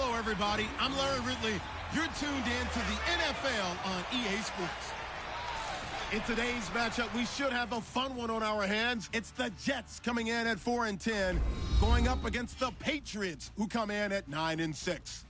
Hello, everybody. I'm Larry Ridley. You're tuned in to the NFL on EA Sports. In today's matchup, we should have a fun one on our hands. It's the Jets coming in at 4-10, going up against the Patriots, who come in at 9-6.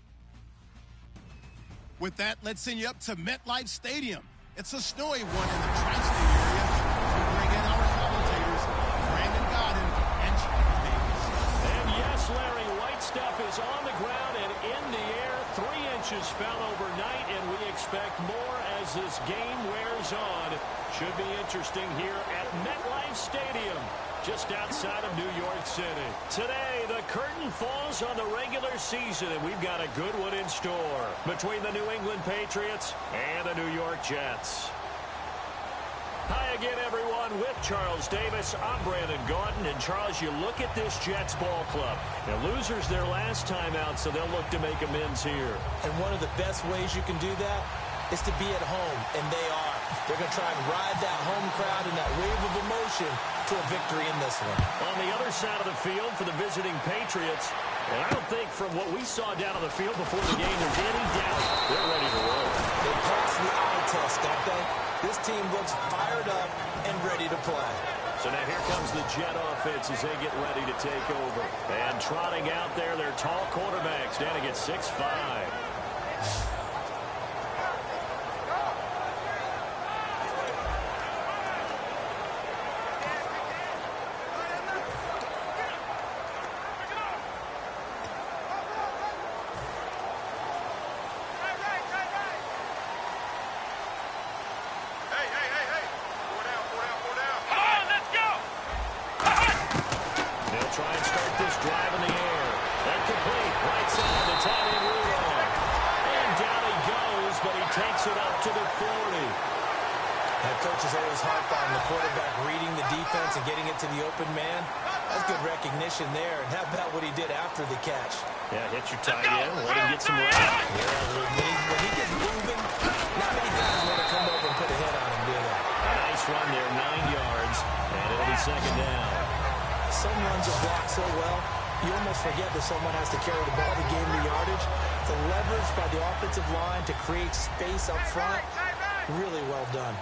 With that, let's send you up to MetLife Stadium. It's a snowy one in the tri-state area. We bring in our commentators, Brandon Godden and Charlie Davis. And yes, Larry, white stuff is on the ground and in the air. 3 inches fell overnight, and we expect more as this game wears on. Should be interesting here at MetLife Stadium, just outside of New York City. Today, the curtain falls on the regular season, and we've got a good one in store between the New England Patriots and the New York Jets. Hi again, everyone. With Charles Davis, I'm Brandon Gaudin. And, Charles, you look at this Jets ball club. Now, losers their last time out, so they'll look to make amends here. And one of the best ways you can do that is to be at home, and they are. They're going to try and ride that home crowd and that wave of emotion to a victory in this one. On the other side of the field for the visiting Patriots, and I don't think from what we saw down on the field before the game there's any doubt they're ready to roll. They pass the eye test, don't they? This team looks fired up and ready to play. So now here comes the Jet offense as they get ready to take over. And trotting out there, their tall quarterbacks down against 6'5". There, and how about what he did after the catch? Yeah, hit your tight end, let him get some rest. Yeah, when he gets moving, not many guys want to come over and put a hit on him, do they? A nice run there, 9 yards, and it'll be second down. Some runs are blocked so well, you almost forget that someone has to carry the ball to gain the yardage. The leverage by the offensive line to create space up front, really well done.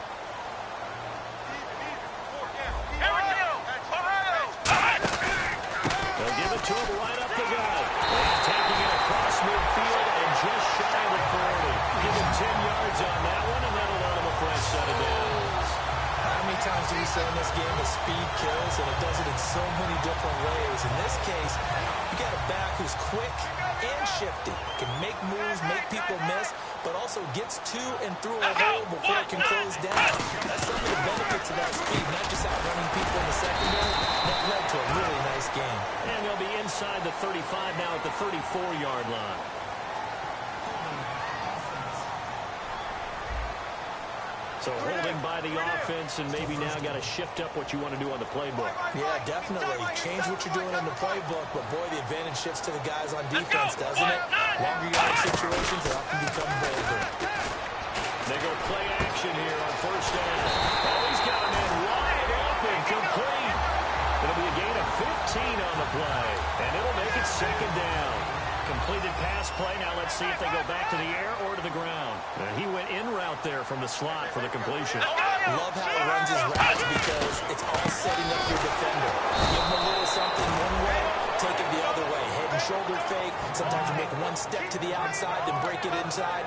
To him right up the gut. And taking it across midfield and just shy of the 40. Give him 10 yards on that one, and that'll let him a fresh set of downs. How many times do we say in this game that speed kills, and it does it in so many different ways? In this case, you got a back who's quick and shifty, can make moves, make people miss, but also gets to and through a hole before it can close down. That's some of the benefits of that speed, not just outrunning people in the secondary. That led to a really nice game. And they'll be inside the 35 now at the 34-yard line. So holding by the offense, and maybe now got to shift up what you want to do on the playbook. Yeah, definitely. Change what you're doing in the playbook, but boy, the advantage shifts to the guys on defense, doesn't it? Longer yardage situations, they often become bolder. They go play action here on first down. Oh, he's got a man wide open, complete. It'll be a gain of 15 on the play, and it'll make it second down. Completed pass play. Now let's see if they go back to the air or to the ground. He went in route there from the slot for the completion. Love how he runs his routes because it's all setting up your defender. Give him a little something one way, take it the other way. Head and shoulder fake. Sometimes you make one step to the outside, then break it inside.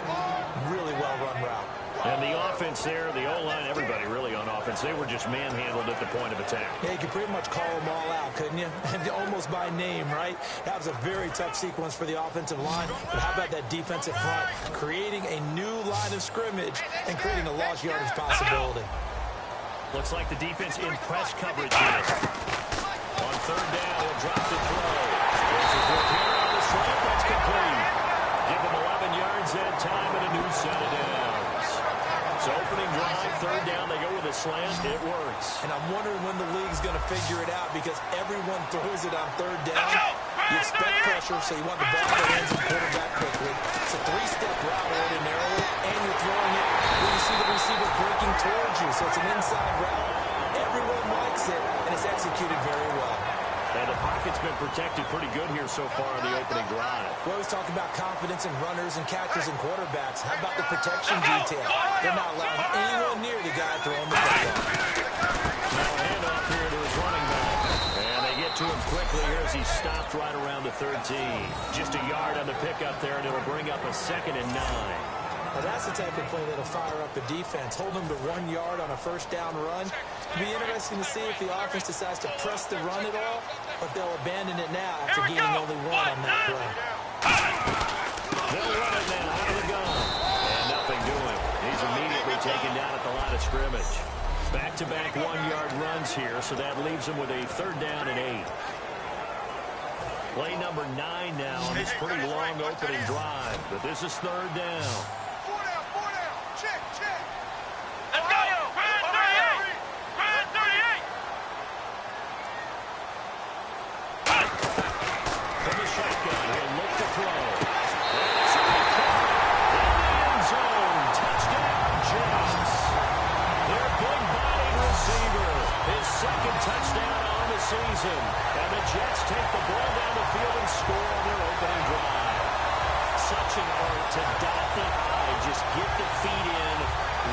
Really well-run route. And the offense there, the O-line, everybody really on offense, they were just manhandled at the point of attack. Yeah, you could pretty much call them all out, couldn't you? Almost by name, right? That was a very tough sequence for the offensive line. But how about that defensive front? Creating a new line of scrimmage and creating a lost yardage possibility. Looks like the defense in press coverage here. On third down, he'll drop the throw. On the slant, that's complete. Give them 11 yards that time and a new set of downs. So opening drive, third down, they go with a slant. It works. And I'm wondering when the league's going to figure it out because everyone throws it on third down. You expect pressure, so you want the ball in the hands of the quarterback quickly. It's a three-step route ordinarily, and you're throwing it when you see the receiver breaking towards you. So it's an inside route. Everyone likes it, and it's executed very well. And the pocket's been protected pretty good here so far on the opening drive. We always talk about confidence in runners and catchers and quarterbacks. How about the protection detail? They're not allowing anyone near the guy throwing the football. Now a handoff here to his running back. And they get to him quickly here as he stopped right around the 13. Just a yard on the pickup there, and it'll bring up a 2nd and 9. Now that's the type of play that'll fire up the defense. Hold them to 1 yard on a first down run. It'll be interesting to see if the offense decides to press the run at all, or if they'll abandon it now after gaining only 1 on that play. They'll run it now out of the gun. And nothing doing. He's immediately taken down at the line of scrimmage. Back-to-back 1-yard runs here, so that leaves him with a 3rd down and 8. Play number 9 now on this pretty long opening drive, but this is 3rd down. Season. And the Jets take the ball down the field and score on their opening drive. Such an art to dot the I. Just get the feet in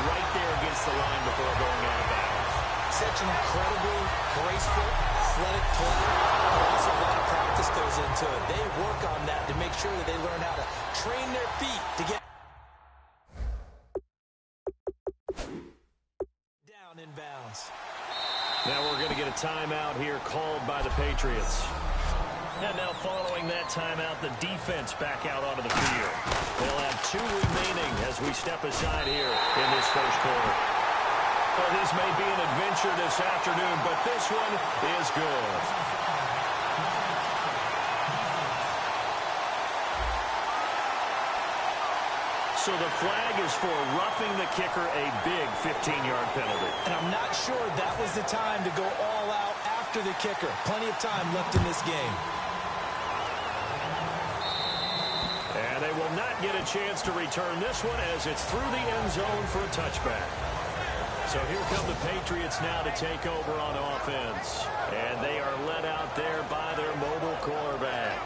right there against the line before going out of bounds. Such an incredibly graceful, athletic play. But also a lot of practice goes into it. They work on that to make sure that they learn how to train their feet to get down in bounds. Now we're going to get a timeout here called by the Patriots. And now following that timeout, the defense back out onto the field. They'll have 2 remaining as we step aside here in this first quarter. Well, this may be an adventure this afternoon, but this one is good. So the flag is for roughing the kicker, a big 15-yard penalty. And I'm not sure that was the time to go all out after the kicker. Plenty of time left in this game. And they will not get a chance to return this one as it's through the end zone for a touchback. So here come the Patriots now to take over on offense. And they are led out there by their mobile quarterback.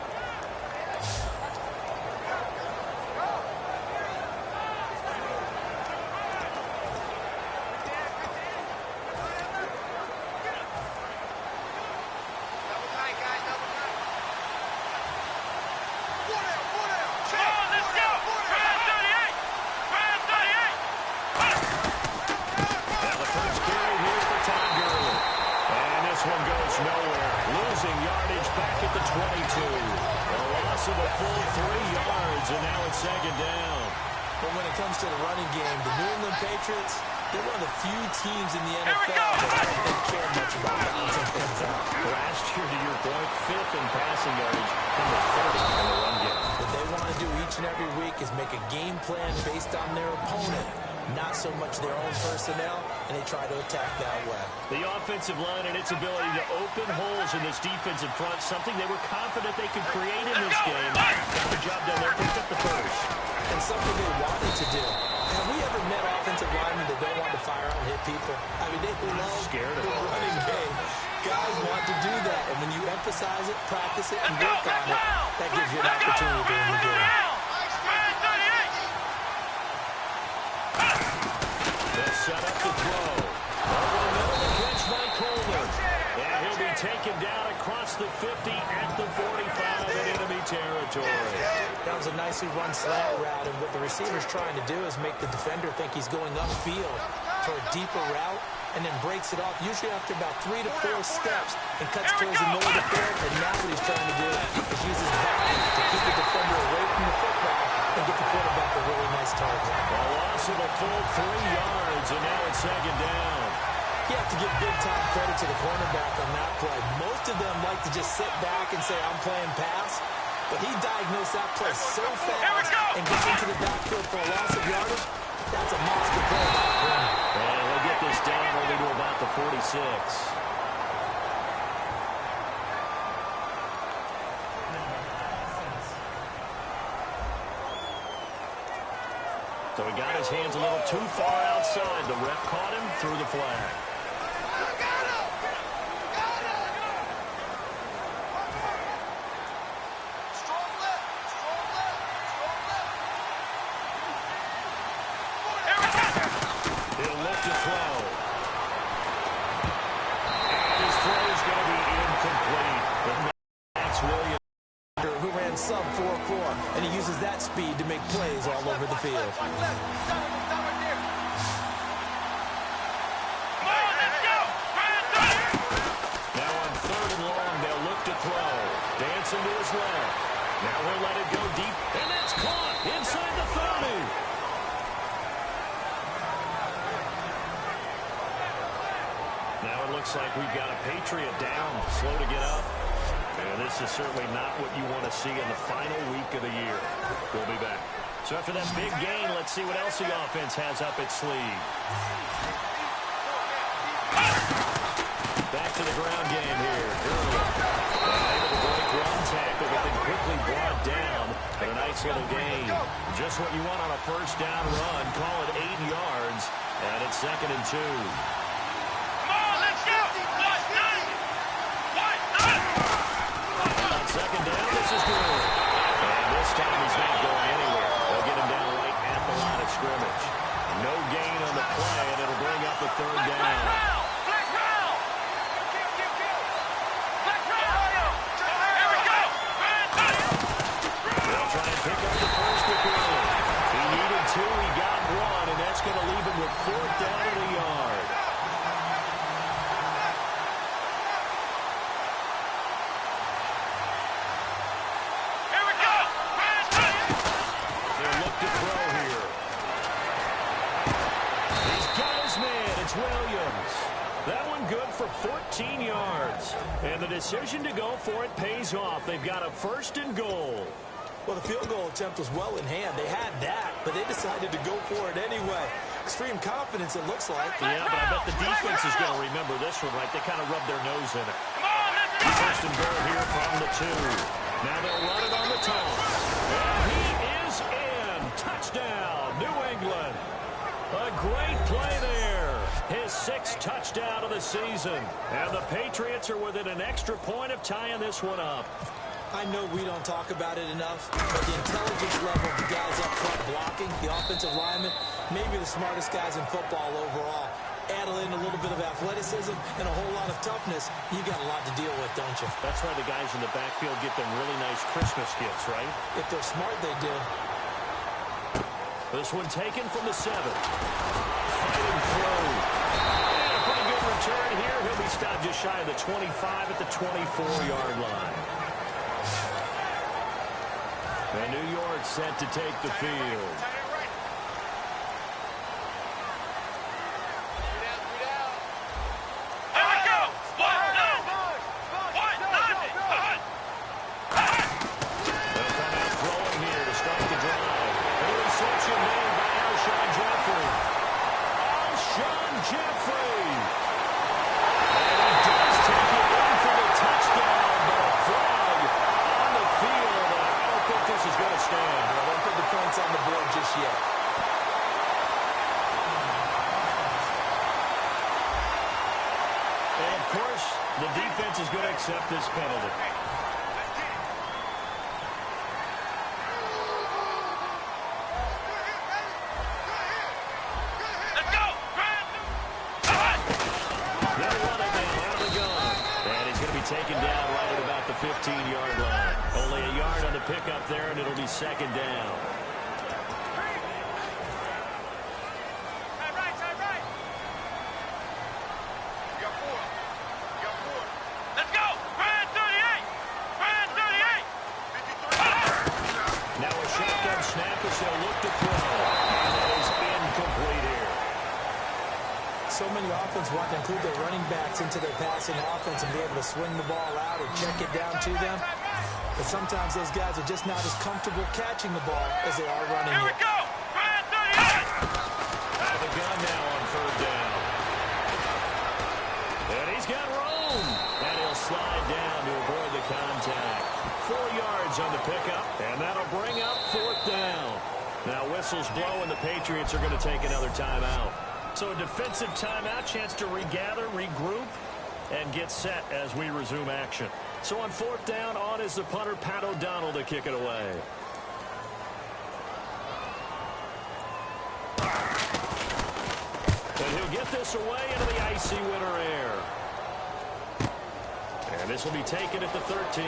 They're one of the few teams in the NFL that I don't think care much about balancing things out. Last year, to your point, 5th in passing yardage, number 30 in the run game. What they want to do each and every week is make a game plan based on their opponent, not so much their own personnel, and they try to attack that way. The offensive line and its ability to open holes in this defensive front, something they were confident they could create in this game. Got the job done there, picked up the first. And something they wanted to do. Have we ever met offensive linemen that don't want to fire out and hit people? I mean, they love the running game. Guys want to do that, and when you emphasize it, practice it, and work on it, that gives you an opportunity during the game. They'll set up the throw. Over the middle, the catch by Coleman. And he'll be taken down across the 50 at the 45 in enemy territory. That was a nicely run slant route, and what the receiver's trying to do is make the defender think he's going upfield for a deeper route, and then breaks it off, usually after about 3 to 4 steps, and cuts towards the middle of the field. And now what he's trying to do is use his body to keep the defender away from the football and get the quarterback a really nice target. A loss of a full 3 yards, and now it's 2nd down. You have to give big-time credit to the cornerback on that play. Most of them like to just sit back and say, I'm playing pass. But he diagnosed that play so fast and gets into the backfield for a loss of yardage. That's a monster play by the corner. And they'll get this down only to about the 46. So he got his hands a little too far outside. The ref caught him, threw the flag. and he uses that speed to make plays all over the field. Now on 3rd and long, they'll look to throw. Dancing to his left. Now he'll let it go deep, and that's caught inside the 30. Now it looks like we've got a Patriot down, slow to get up. And this is certainly not what you want to see in the final week of the year. We'll be back. So after that big gain, let's see what else the offense has up its sleeve. Back to the ground game here. Able to break one tackle, but then quickly brought down. But a nice little gain. Just what you want on a first down run. Call it 8 yards. And it's 2nd and 2. Second down, this is good. And this time he's not going anywhere. They'll get him down right at the line of scrimmage. No gain on the play, and it'll bring up a 3rd down. They'll try and pick up the first again. He needed 2, he got 1, and that's going to leave him with 4th down and a yard. Williams. That one good for 14 yards. And the decision to go for it pays off. They've got a 1st and goal. Well, the field goal attempt was well in hand. They had that, but they decided to go for it anyway. Extreme confidence, it looks like. Yeah, but I bet the defense is going to remember this one, right? They kind of rubbed their nose in it. 1st and goal here from the 2. Now they'll run it on the toss. And he is in. Touchdown, New England. A great play there. His 6th touchdown of the season. And the Patriots are within an extra point of tying this one up. I know we don't talk about it enough, but the intelligence level of the guys up front blocking, the offensive linemen, maybe the smartest guys in football overall. Add in a little bit of athleticism and a whole lot of toughness, you got a lot to deal with, don't you? That's why the guys in the backfield get them really nice Christmas gifts, right? If they're smart, they do. This one taken from the 7. Fighting through. And a pretty good return here. He'll be stopped just shy of the 25 at the 24-yard line. And New York set to take the field. Accept this penalty. Let's go! They'll run it now out of the gun. And he's going to be taken down right at about the 15-yard line. Only a yard on the pickup there, and it'll be 2nd down. So many offenses want to include their running backs into their passing offense and be able to swing the ball out or check it down to them. But sometimes those guys are just not as comfortable catching the ball as they are running it. Here we go! Out of the gun now on 3rd down. And he's got room. And he'll slide down to avoid the contact. 4 yards on the pickup, and that'll bring up 4th down. Now whistles blow, and the Patriots are going to take another timeout. So a defensive timeout, chance to regather, regroup, and get set as we resume action. So on 4th down, on is the punter, Pat O'Donnell, to kick it away. And he'll get this away into the icy winter air. And this will be taken at the 13.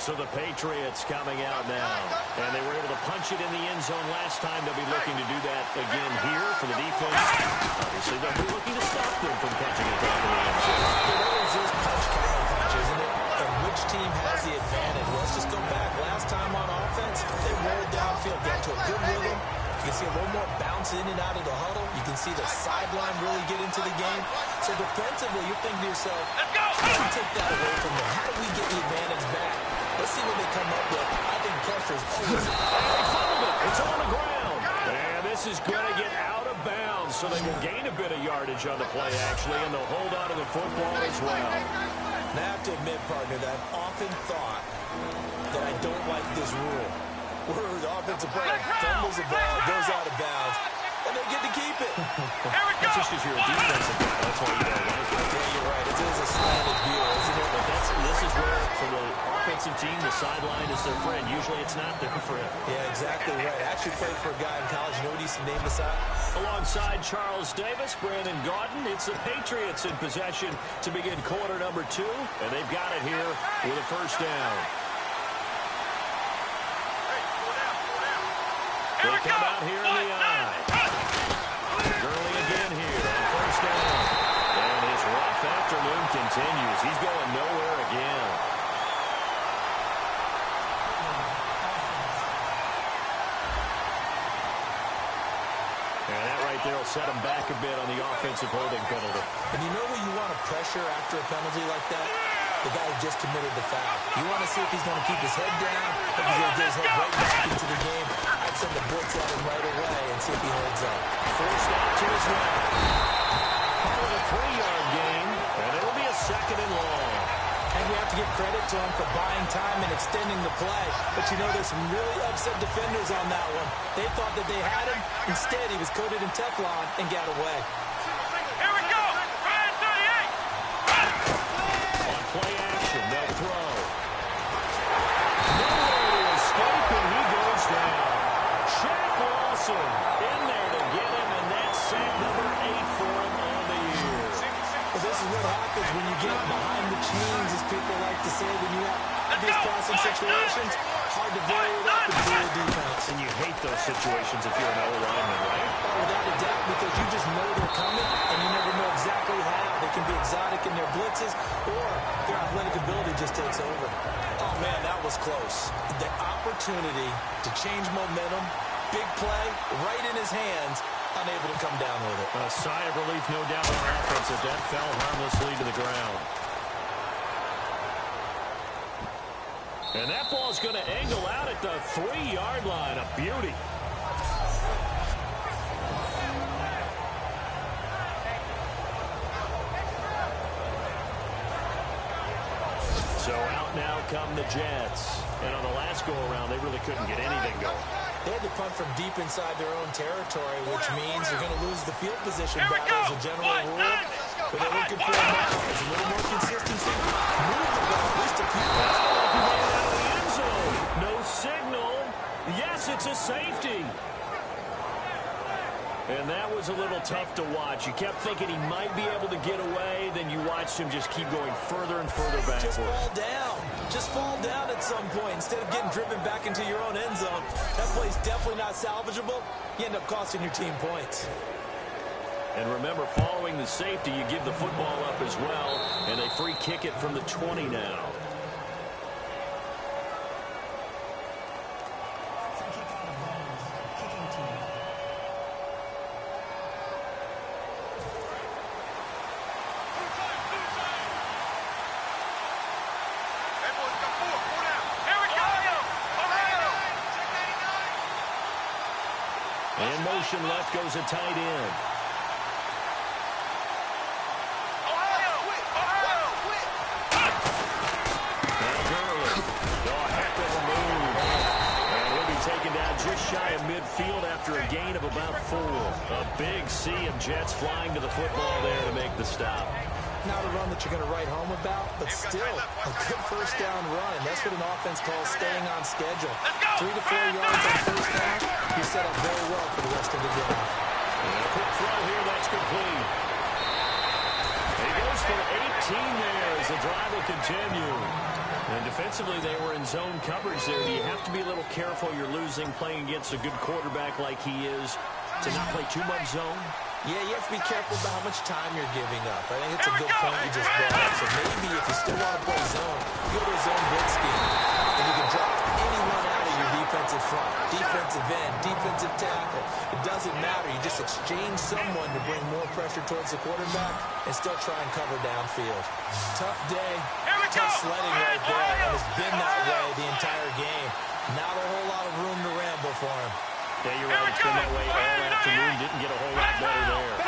So the Patriots coming out now. And they were able to punch it in the end zone last time. They'll be looking to do that again here for the defense. Obviously, they'll be looking to stop them from punching it down in the end zone. It always is punch, counter punch, isn't it? And which team has the advantage? Well, let's just go back. Last time on offense, they rolled downfield, got to a good rhythm. You can see a little more bounce in and out of the huddle. You can see the sideline really get into the game. So defensively, you're thinking to yourself, how do we take that away from them? How do we get the advantage back? Let's see what they come up with. I think pressure is always... It's on the ground. And this is going to get out of bounds, so they will gain a bit of yardage on the play, actually, and they'll hold on to the football as well. And I have to admit, partner, that I've often thought that I don't like this rule. Where the offensive player fumbles the ball, goes out of bounds, and they get to keep it. That's just because you're a defensive guy. That's why you don't like it. Yeah, you're right. It is a slanted view, isn't it? But this is where, for the offensive team, the sideline is their friend. Usually it's not their friend. Yeah, exactly right. I actually played for a guy in college. You know what he used to name the side? Alongside Charles Davis, Brandon Gaudin, it's the Patriots in possession to begin quarter number 2, and they've got it here with a first down. They come out here in the eye. Gurley again here on first down. And his rough afternoon continues. He's going nowhere again. And that right there will set him back a bit on the offensive holding penalty. And you know where you want to pressure after a penalty like that? The guy who just committed the foul. You want to see if he's going to keep his head down, if he's going to get his head right back into the game. I'd send the blitz at him right away and see if he holds up. Forced out to his right. Call it a 3-yard gain, and it'll be a second and long. And you have to give credit to him for buying time and extending the play. But you know there's some really upset defenders on that one. They thought that they had him. Instead, he was coated in Teflon and got away. Here we go! Ryan 38! On play action, they'll throw. Nowhere to escape, and he goes down. Shaq Lawson in there to get him, and that's sack number 8 for him on the year. Well, this is what happens when you get behind the chains, as people like to say, when you have obvious passing situations. Hard to vary it up and play defense. And you hate those situations if you're an O-lineman, right? Without a doubt, because you just know they're coming, and you never know exactly how. They can be exotic in their blitzes, or their athletic ability just takes over. Oh, man, that was close. The opportunity to change momentum, big play, right in his hands, unable to come down with it. A sigh of relief, no doubt, on offense as that fell harmlessly to the ground. And that ball's going to angle out at the 3-yard line. A beauty. So out now come the Jets. And on the last go-around, they really couldn't get anything going. They had to punt from deep inside their own territory, which means they're going to lose the field position battle as a general rule. But they're looking for now is a little more consistency. Move the ball at least a few times. No signal. Yes, it's a safety. And that was a little tough to watch. You kept thinking he might be able to get away, then you watched him just keep going further and further backwards. Just fall down. Just fall down at some point. Instead of getting driven back into your own end zone, that play's definitely not salvageable. You end up costing your team points. And remember, following the safety, you give the football up as well, and they free kick it from the 20 now. And motion left goes a tight end. Just shy of midfield after a gain of about 4. A big sea of Jets flying to the football there to make the stop. Not a run that you're going to write home about, but still a good first down run. That's what an offense calls staying on schedule. 3 to 4 yards on first down, you're set up very well for the rest of the game. And a quick throw here, that's complete. He goes for 18 there as the drive will continue. And defensively, they were in zone coverage there. Do you have to be a little careful? You're losing playing against a good quarterback like he is to not play too much zone? Yeah, you have to be careful about how much time you're giving up. I think it's a good point you just brought up. So maybe if you still want to play zone, go to a zone blitz scheme. And you can drop anyone out of your defensive front, defensive end, defensive tackle. It doesn't matter. You just exchange someone to bring more pressure towards the quarterback and still try and cover downfield. Tough day, tough sledding right there, and it's been that way the entire game. Not a whole lot of room to ramble for him. Yeah, you're right. It's been that way all afternoon. Didn't get a whole lot better there.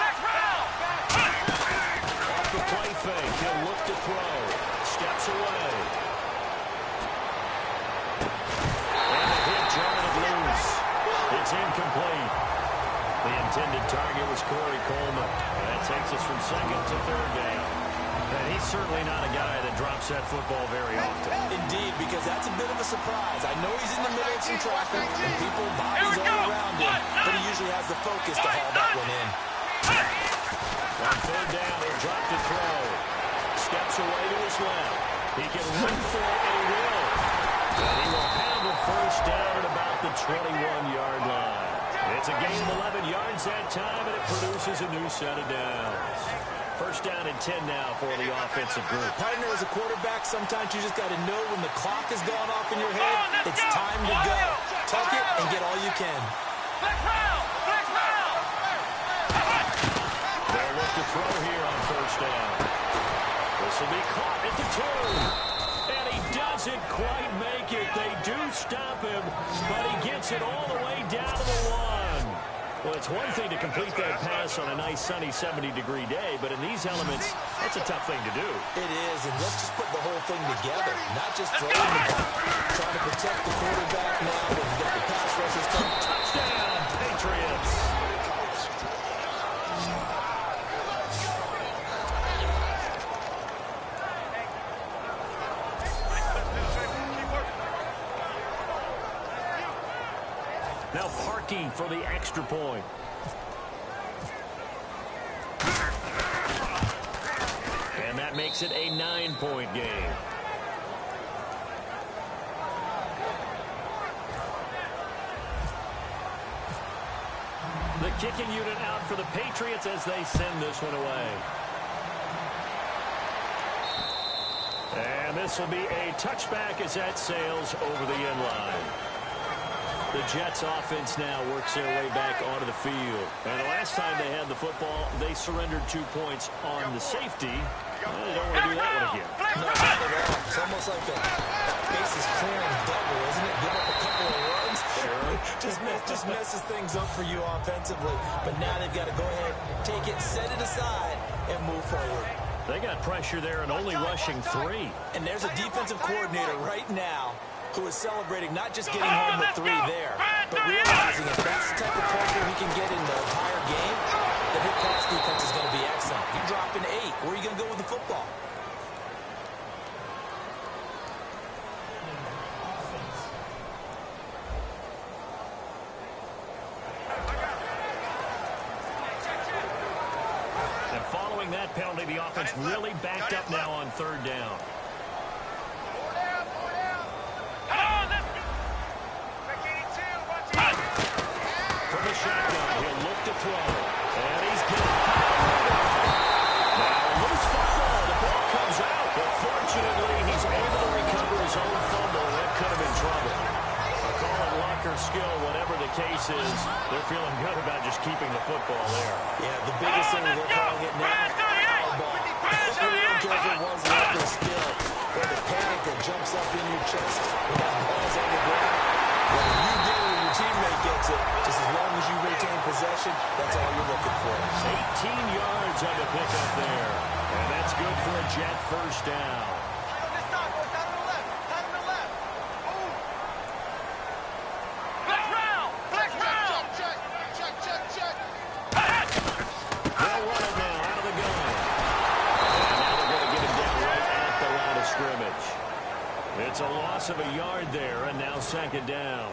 Off the play fake. He'll look to throw. Steps away. And the hit jarred loose. It's incomplete. The intended target was Corey Coleman. And that takes us from second to third down. And he's certainly not a guy that drops that football very often. Indeed, because that's a bit of a surprise. I know he's in the middle of some traffic and people, bodies all around him, but he usually has the focus to haul that one in. On third down, he'll drop to throw. Steps away to his left. He can run for it, and he will. And he will have a first down at about the 21-yard line. It's a gain of 11 yards that time, and it produces a new set of downs. First down and 10 now for the offensive group. Partner, as a quarterback, sometimes you just got to know when the clock has gone off in your head, it's time to go. Tuck it and get all you can. They'll look to throw here on first down. This will be caught at the 2. And he doesn't quite make it. They do stop him, but he gets it all the way down to the 1. Well, it's one thing to complete that pass on a nice sunny 70-degree day, but in these elements, that's a tough thing to do. It is, and let's just put the whole thing together, not just throwing the ball. Trying to protect the quarterback now when you got the pass rushers coming. Touchdown, Patriots. Now Parkey for the extra point. And that makes it a 9-point game. The kicking unit out for the Patriots as they send this one away. And this will be a touchback as that sails over the end line. The Jets offense now works their way back onto the field. And the last time they had the football, they surrendered 2 points on the safety. Well, they don't want to do that one again. No, not at all. It's almost like a bases clearing double, isn't it? Give up a couple of runs. Sure. just messes things up for you offensively. But now they've got to go ahead, take it, set it aside, and move forward. They got pressure there and only rushing 3. And there's a defensive coordinator right now who is celebrating not just getting home with 3 there, but realizing if that's the type of pressure he can get in the entire game, the hit pass defense is going to be excellent. You're dropping 8. Where are you going to go with the football? And following that penalty, the offense really backed up now on third down. From the shotgun, he'll look to throw. And he's getting now, loose football. The ball comes out. But fortunately, he's able to recover his own fumble. That could have been trouble. Call it luck or skill, whatever the case is. They're feeling good about just keeping the football there. Yeah, the biggest thing they're calling it now, foul ball. We don't care if it was luck or skill, or the panic that jumps up in your chest when that ball's on the ground. Whether you get it or your teammate gets it, just as long as you retain possession, that's all you're looking for. 18 yards on the pickup there. And that's good for a Jet first down. They'll run it now out of the gun. And now they're going to get him down right at the line of scrimmage. It's a loss of a yard there, and now second down.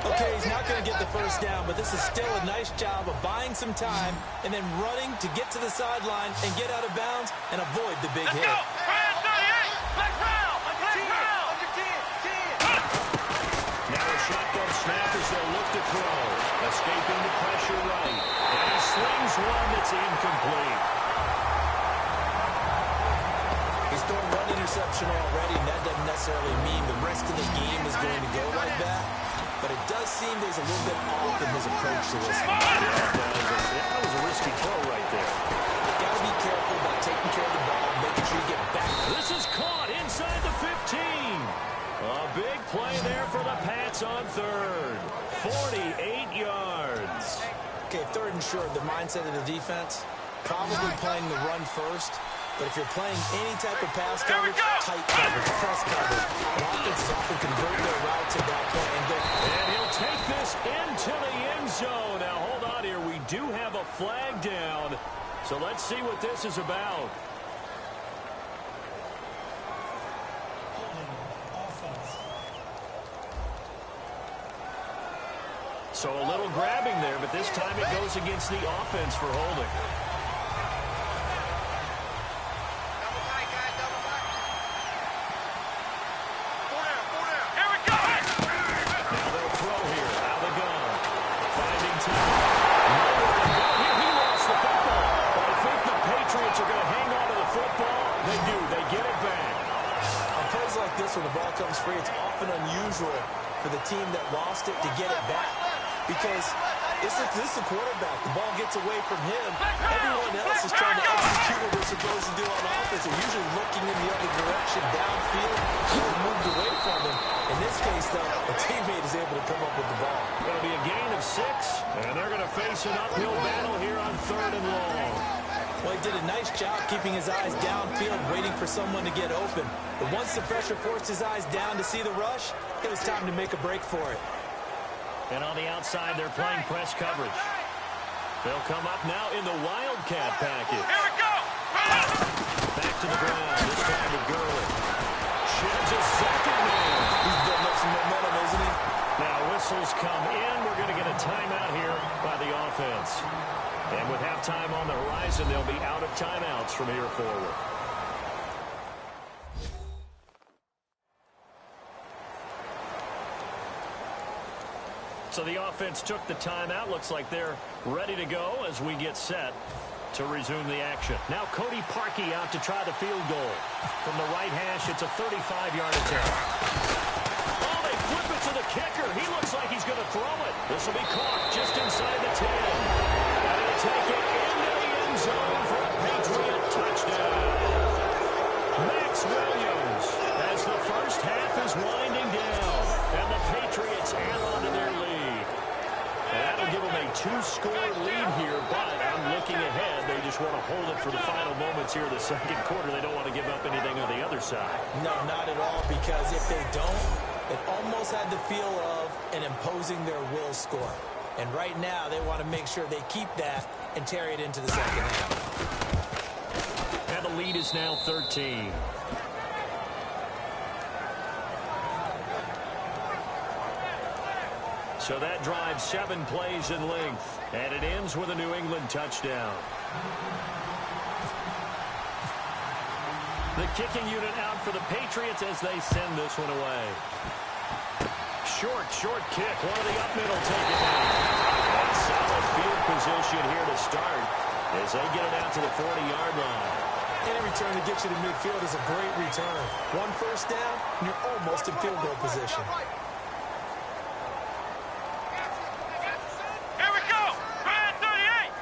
Okay, he's not going to get the first down, but this is still a nice job of buying some time and then running to get to the sideline and get out of bounds and avoid the big hit. Let's go! 38! Black round! Now a shotgun snap as they'll look to throw. Escaping the pressure right. And he slings one that's incomplete. He's thrown one interception already, and that doesn't necessarily mean the rest of the game is going to go like that. But it does seem there's a little bit off in his approach to this one. That was a risky throw right there. Got to be careful about taking care of the ball, making sure you get back. This is caught inside the 15. A big play there for the Pats on third. 48 yards. Okay, third and short, the mindset of the defense, probably playing the run first. But if you're playing any type of pass coverage, tight coverage, press coverage, the offenses often convert their routes at that point and go. And he'll take this into the end zone. Now, hold on here. We do have a flag down. So let's see what this is about. So a little grabbing there, but this time it goes against the offense for holding. When the ball comes free, it's often unusual for the team that lost it to get it back because this is the quarterback. The ball gets away from him. Everyone else is trying to execute what they're supposed to do on offense. They're usually looking in the other direction, downfield, moved away from him. In this case, though, a teammate is able to come up with the ball. It'll be a gain of 6, and they're going to face an uphill battle here on third and long. Well, he did a nice job keeping his eyes downfield, waiting for someone to get open. But once the pressure forced his eyes down to see the rush, it was time to make a break for it. And on the outside, they're playing press coverage. They'll come up now in the Wildcat package. Here we go! Back to the ground, this time to Gurley. Sheds a second man. He's building up some momentum, isn't he? Now whistles come in. We're going to get a timeout here by the offense. And with halftime on the horizon, they'll be out of timeouts from here forward. So the offense took the timeout. Looks like they're ready to go as we get set to resume the action. Now Cody Parkey out to try the field goal. From the right hash, it's a 35-yard attempt. Oh, they flip it to the kicker. He looks like he's going to throw it. This will be caught just inside the 10. And he'll take it into the end zone for a Patriot touchdown. Max Williams as the first half is winding down. And the Patriots hang on to their lead. And that'll give them a 2-score lead here, but I'm looking ahead. They just want to hold it for the final moments here in the second quarter. They don't want to give up anything on the other side. No, not at all, because if they don't, it almost had the feel of an imposing their will score. And right now, they want to make sure they keep that and carry it into the second half. And the lead is now 13. So that drives 7 plays in length, and it ends with a New England touchdown. The kicking unit out for the Patriots as they send this one away. Short kick. One of the up middle take it down. And solid field position here to start as they get it out to the 40-yard line. Any return to get you to midfield is a great return. One first down, and you're almost in field goal position. Here we go! Brand 38!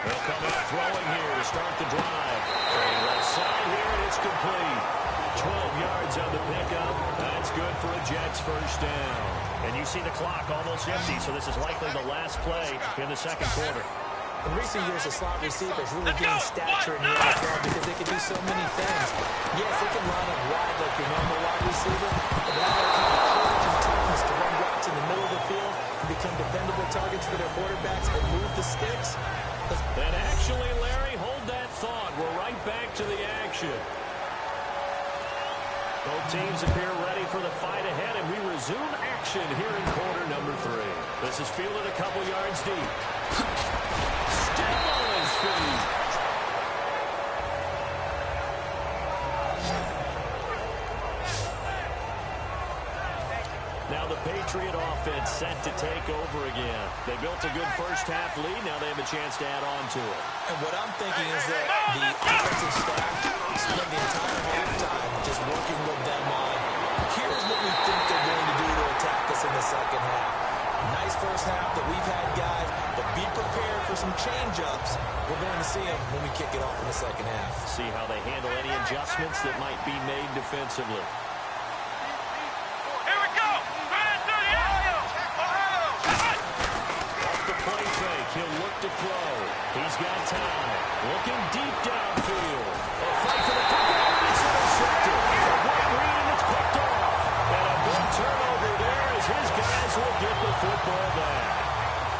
They'll come out throwing here to start the drive. And left side here, and it's complete. 12 yards on the pickup. That's good for a Jets first down. And you see the clock almost empty, so this is likely the last play in the second quarter. In recent years, the slot receivers really gain stature in the NFL because they can do so many things. Yes, they can line up wide like your normal wide receiver, but they have that kind of courage and toughness to run routes in the middle of the field and become dependable targets for their quarterbacks and move the sticks. And actually, Larry, hold that thought. We're right back to the action. Both teams appear ready for the fight ahead, and we resume action here in quarter number 3. This is fielded a couple yards deep. Still on his feet. Now the Patriot offense set to take over again. They built a good first-half lead. Now they have a chance to add on to it. And what I'm thinking is that the offensive staff spent the entire halftime just working with them on, here's what we think they're going to do to attack us in the second half. Nice first half that we've had, guys, but be prepared for some change-ups. We're going to see them when we kick it off in the second half. See how they handle any adjustments that might be made defensively. He'll look to throw. He's got time. Looking deep downfield. A fight for the football. It's intercepted. A great read, and it's picked off. And a big turnover there as his guys will get the football back.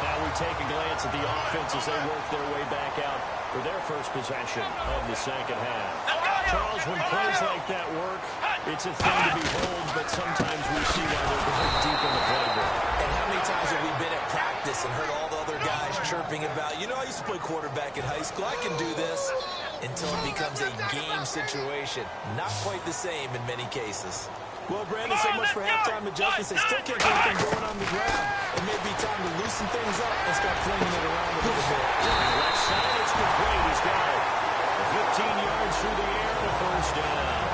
Now we take a glance at the offense as they work their way back out for their first possession of the second half. Charles, when plays like that work, it's a thing to behold, but sometimes we see why they're going deep in the playbook. And how many times have we been at practice and heard all the other guys chirping about, you know, I used to play quarterback in high school, I can do this, until it becomes a game situation. Not quite the same in many cases. Well, Brandon, so much for halftime adjustments. They still can't get anything going on the ground. It may be time to loosen things up and start flinging it around a little bit. Left side, it's complete. He's got it. 15 yards through the air, the first down.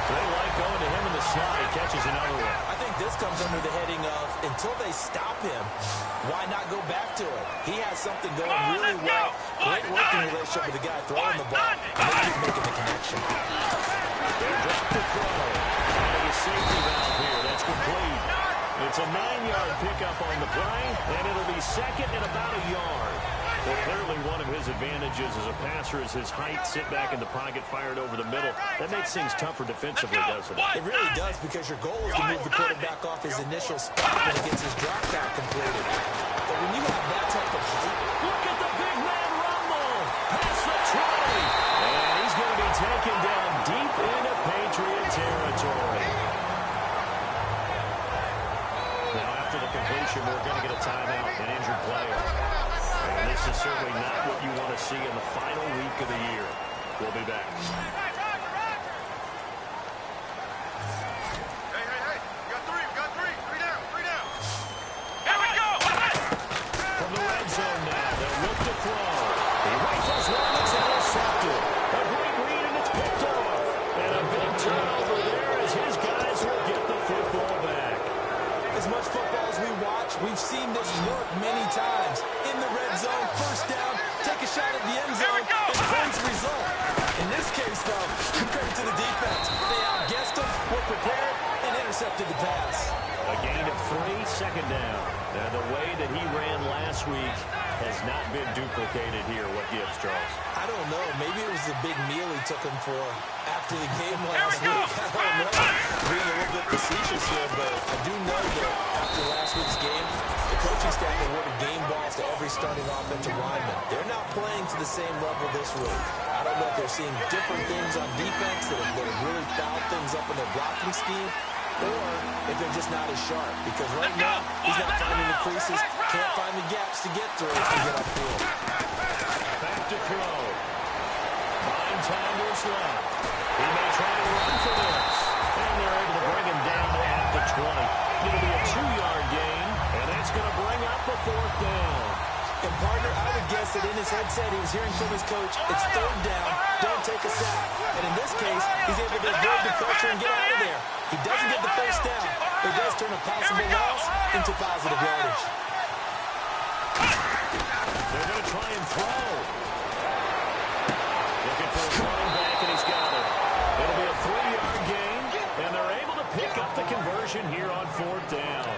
They like going to him in the slot. He catches another one. I think this comes under the heading of, until they stop him, why not go back to it? He has something going really well. Great working relationship with the guy throwing the ball. And they keep making the connection. They drop the throw. And a safety valve here. That's complete. It's a 9-yard pickup on the play, and it'll be second and about a yard. Well, clearly one of his advantages as a passer is his height. Sit back in the pocket, fired over the middle. That makes things tougher defensively, doesn't it? It really does, because your goal is to move the quarterback off his initial spot when he gets his drop back completed. But when you have that type of height... Look at the big man rumble! Past the 20! And he's going to be taken down deep into Patriot territory. Now, after the completion, we're going to get a timeout, an injured player. And this is certainly not what you want to see in the final week of the year. We'll be back. Hey, we got three. Three down. Here we go. From the red zone now, they'll look to throw. He rifles one, it's intercepted. A great read, and it's picked off. And a big turnover there as his guys will get the football back. As much football as we watch, we've seen this work many times. In the red zone, first down, take a shot at the end zone, and brings result. In this case, though, compared to the defense, they outguessed him, were prepared, and intercepted the pass. A gain of 3, second down. Now, the way that he ran last week has not been duplicated here. What gives, Charles? I don't know. Maybe it was the big meal he took him for after the game last week. I don't know. Being a little bit facetious here, but I do know that after last week's game, the coaching staff awarded game balls to every starting offensive lineman. They're not playing to the same level this week. I don't know if they're seeing different things on defense that have really fouled things up in their blocking scheme, or if they're just not as sharp. Because right now, he's not finding the creases, can't find the gaps to get through and get upfield. Back to throw. 9 timers left. He may try to run for this. And they're able to bring him down at the 20. It'll be a 2-yard gain, and that's going to bring up a 4th down. And partner, I would guess that in his headset he was hearing from his coach, it's 3rd down, don't take a sack. And in this case, he's able to avoid the pressure and get out of there. He doesn't get the first down, but he does turn a possible loss into positive yardage. They're going to try and throw. Looking for a running back, and he's got it. It'll be a 3-yard gain, and they're able to pick up the conversion here on 4th down.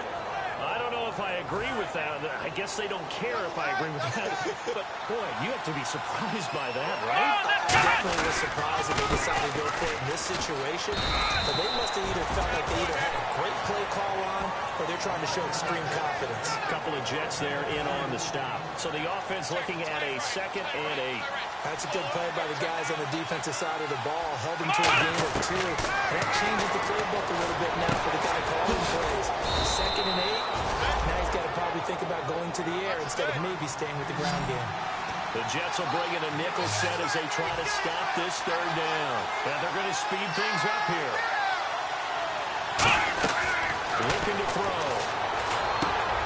I don't know if I agree with that. I guess they don't care if I agree with that. But, boy, you have to be surprised by that, right? Definitely was surprised that they decided to go for it in this situation. But they must have either felt like they either had a great play call on or they're trying to show extreme confidence. A couple of Jets there in on the stop. So the offense looking at a 2nd and 8. That's a good play by the guys on the defensive side of the ball. Held them to a gain of 2. And that changes the playbook a little bit now for the guy calling plays. 2nd and 8. Now he's got to probably think about going to the air instead of maybe staying with the ground game. The Jets will bring in a nickel set as they try to stop this 3rd down. And they're going to speed things up here. Looking to throw.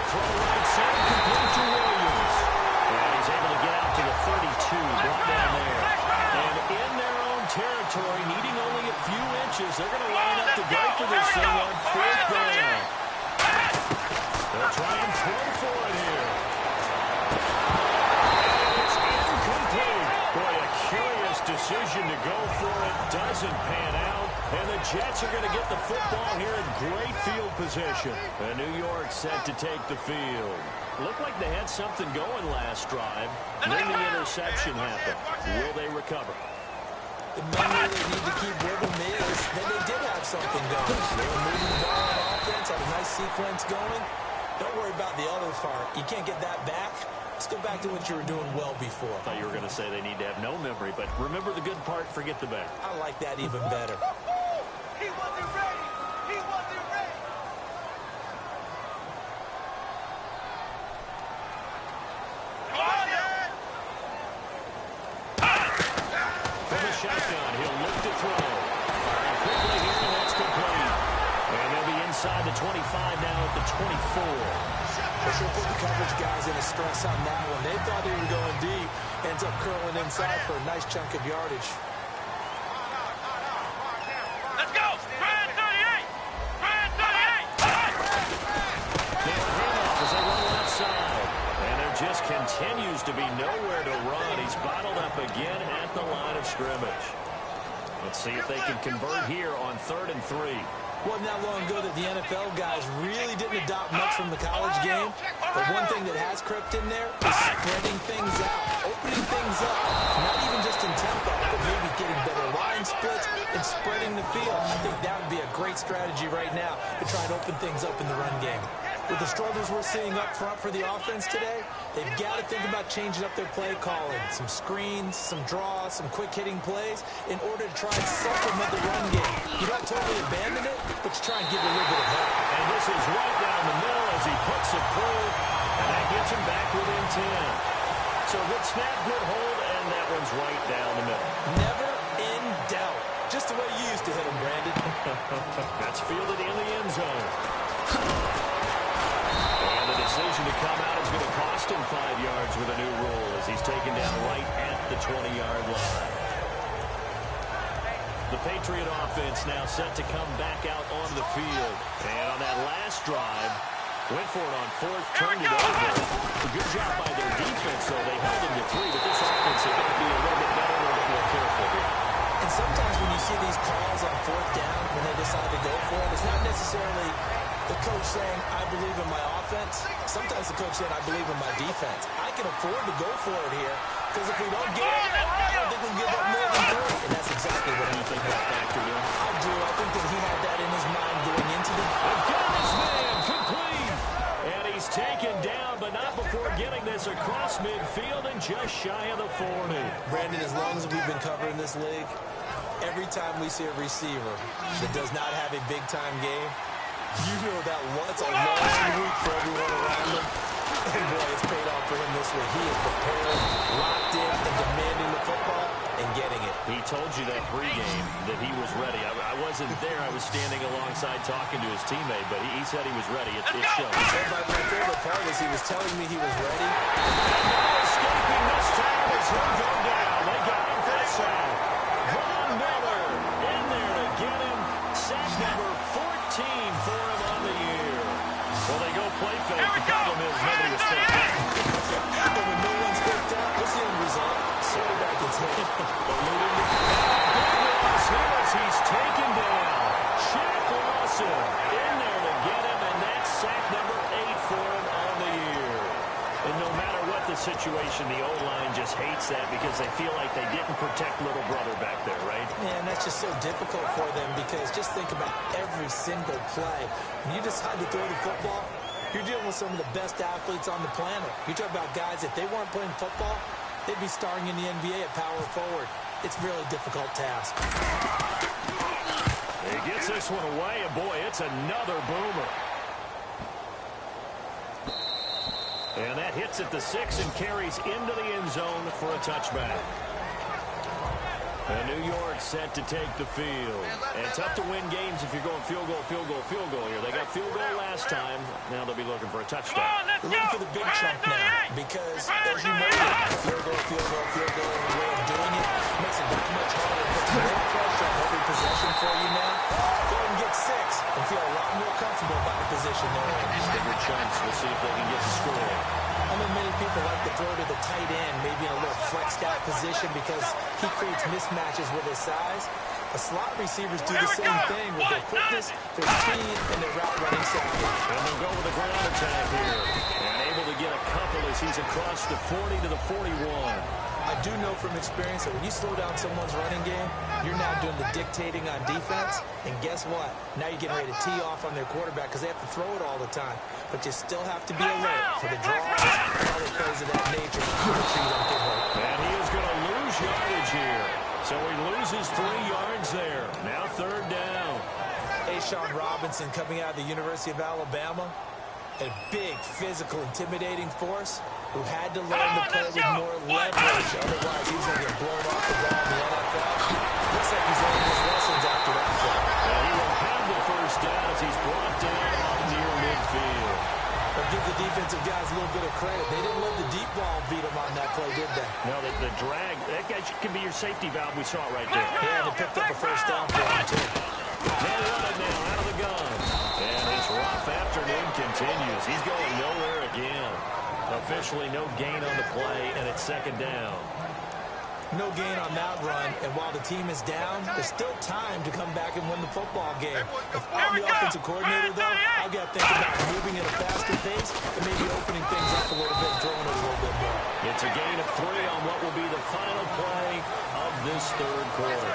Throw right side, complete to Williams. And he's able to get out to the 32, brought down there. And in their own territory, needing only a few inches, they're going to line up to go for this thing on 4th down. They'll try and throw for it here. It's incomplete. Boy, a curious decision to go for it. Doesn't pan out. And the Jets are going to get the football here in great field position. And New York set to take the field. Looked like they had something going last drive. Then the interception happened. Will they recover? The memory they need to keep with them is that they did have something going. They were moving the ball on offense, had a nice sequence going. Don't worry about the other part. You can't get that back. Let's go back to what you were doing well before. I thought you were going to say they need to have no memory, but remember the good part, forget the bad. I like that even better. He wasn't ready. He wasn't ready. Come on, Dad. From the shotgun, he'll look to throw. Firing quickly here, and that's complete. And they'll be inside the 25 now at the 24. They should put the coverage guys in a stress on that one. They thought they were going deep. Ends up curling inside for a nice chunk of yardage. Let's go. Brand 38. Brand 38. Now handoff as they run left side. And there just continues to be nowhere to run. He's bottled up again at the line of scrimmage. Let's see if they can convert here on 3rd and 3. Wasn't that long ago that the NFL guys really didn't adopt much from the college game. But one thing that has crept in there is spreading things out, opening things up. Not even just in tempo, but maybe getting better line splits and spreading the field. I think that would be a great strategy right now to try and open things up in the run game. With the struggles we're seeing up front for the offense today, they've got to think about changing up their play calling. Some screens, some draws, some quick-hitting plays in order to try and supplement the run game. You don't totally abandon it, but you try and give it a little bit of help. And this is right down the middle as he puts it through. And that gets him back within 10. So good snap, good hold, and that one's right down the middle. Never in doubt. Just the way you used to hit them, Brandon. That's fielded in the end zone. And the decision to come out is going to cost him 5 yards with a new rule as he's taken down right at the 20-yard line. The Patriot offense now set to come back out onto the field. And on that last drive, went for it on 4th, turned it over. A good job by their defense, though. They held them to 3, but this offense is going to be a little bit better, a little bit more careful here. And sometimes when you see these calls on 4th down, when they decide to go for it, it's not necessarily the coach saying, I believe in my offense. Sometimes the coach saying, I believe in my defense. I can afford to go for it here, because if we don't get it, I don't think we'll give up more than 3. And that's exactly what I think that factored in. I do. I think that he had that in his mind going into the... Got this man complete. And he's taken down, but not before getting this across midfield and just shy of the 40. Brandon, as long as we've been covering this league, every time we see a receiver that does not have a big-time game, you know that it's a long week for everyone around him. And boy, it's paid off for him this week. He is prepared, locked in, and demanding the football and getting it. He told you that pregame that he was ready. I wasn't there. I was standing alongside talking to his teammate, but he said he was ready. It showed. My favorite part is he was telling me he was ready. Escaping this time as he'll go down. They got him for a sack. Von Miller in there to get him. Sack number 14 for him on the year. Well, they go play fake. The problem is nobody was faked out. And when no one's faked out, what's the end result? Quarterback gets hit. He's taken down. Shaq Lawson in there to get him, and that's sack number 8 for him on situation, the O-line just hates that because they feel like they didn't protect little brother back there, right? Man, that's just so difficult for them because just think about every single play. When you decide to throw the football, you're dealing with some of the best athletes on the planet. You talk about guys, if they weren't playing football, they'd be starring in the NBA at power forward. It's a really difficult task. He gets this one away, and boy, it's another boomer. And that hits at the 6 and carries into the end zone for a touchback. And New York set to take the field. And tough to win games if you're going field goal, field goal, field goal here. They got field goal last time. Now they'll be looking for a touchdown. They're looking for the big chunk now because, as you know, field goal, field goal, field goal, and the way of doing it makes it that much harder. It puts more pressure on every possession for you now. Go ahead and get 6 and feel a lot more comfortable about the position they're in. Bigger chunks. We'll see if they can get the score. I know many people like to throw to the tight end, maybe in a little flexed out position because he creates mismatches with his size. The slot receivers do the same thing with their quickness, their speed, and their route running savvy. And they'll go with the ground attack here. And able to get a couple as he's across the 40 to the 41. I do know from experience that when you slow down someone's running game, you're now doing the dictating on defense. And guess what? Now you're getting ready to tee off on their quarterback because they have to throw it all the time. But you still have to be alert for the draws and other plays of that nature to make sure you don't get hurt. And he is going to lose yardage here. So he loses 3 yards there. Now 3rd down. Shawn Robinson coming out of the University of Alabama. A big, physical, intimidating force who had to learn to play with more leverage. Otherwise, he's going to get blown off the ball in the NFL. Looks like he's learning his lessons after that play. And he will have the 1st down as he's brought down near midfield. But give the defensive guys a little bit of credit. They didn't let the deep ball beat them on that play, did they? No, the drag, that guy can be your safety valve we saw right there. Yeah, they picked up a 1st down for him, too. They'll run it now out of the gun. And his rough afternoon continues. He's going nowhere again. Officially no gain on the play, and it's 2nd down. No gain on that run, and while the team is down, there's still time to come back and win the football game. If I'm the offensive coordinator, though, I've got to think about moving at a faster pace and maybe opening things up a little bit, throwing it a little bit more. It's a gain of 3 on what will be the final play of this 3rd quarter.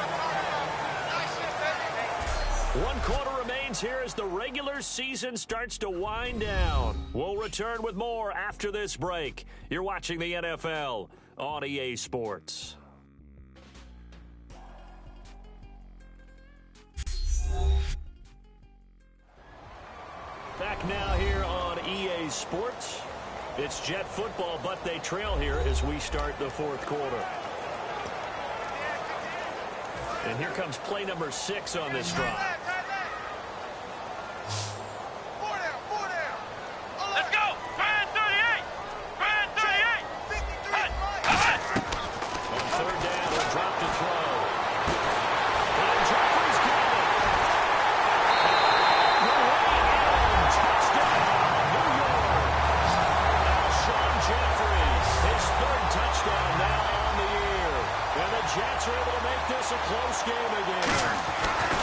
1 quarter remains here as the regular season starts to wind down. We'll return with more after this break. You're watching the NFL on EA Sports. Back now here on EA Sports. It's Jet football, but they trail here as we start the 4th quarter. And here comes play number 6 on this drive. Let's go! Brand 38! Brand 38! On 3rd down, he'll drop to throw. And Jeffrey's got it. Touchdown, New York. Alshon Jeffrey, his 3rd touchdown now on the year. And the Jets are able to make this a close game again.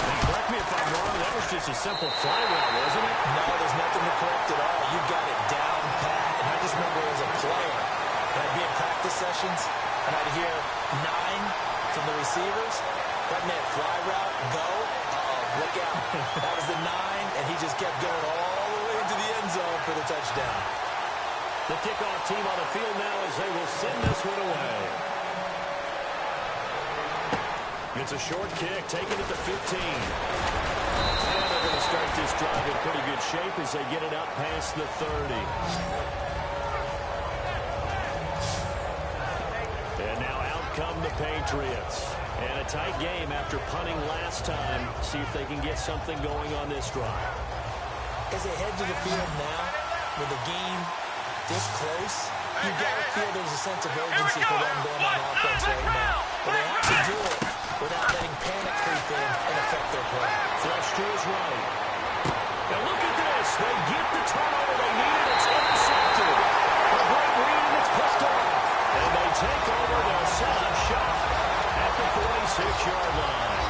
And correct me if I'm wrong, that was just a simple fly route, wasn't it? No, there's nothing to correct at all. You got it down pat. And I just remember as a player, when I'd be in practice sessions, and I'd hear 9 from the receivers. That meant fly route, go. Look out. That was the 9, and he just kept going all the way into the end zone for the touchdown. The kickoff team on the field now as they will send this one away. It's a short kick, taken at the 15. And they're going to start this drive in pretty good shape as they get it up past the 30. And now out come the Patriots. And a tight game after punting last time. See if they can get something going on this drive. As they head to the field now, with the game this close, you got to feel there's a sense of urgency for them going on offense right now. But they have to do it without letting panic creep in and affect their play. Flush to his right. Now look at this. They get the turnover they needed. It's intercepted. A great read, and it's pushed off. And they take over. They'll set up shop at the 46-yard line.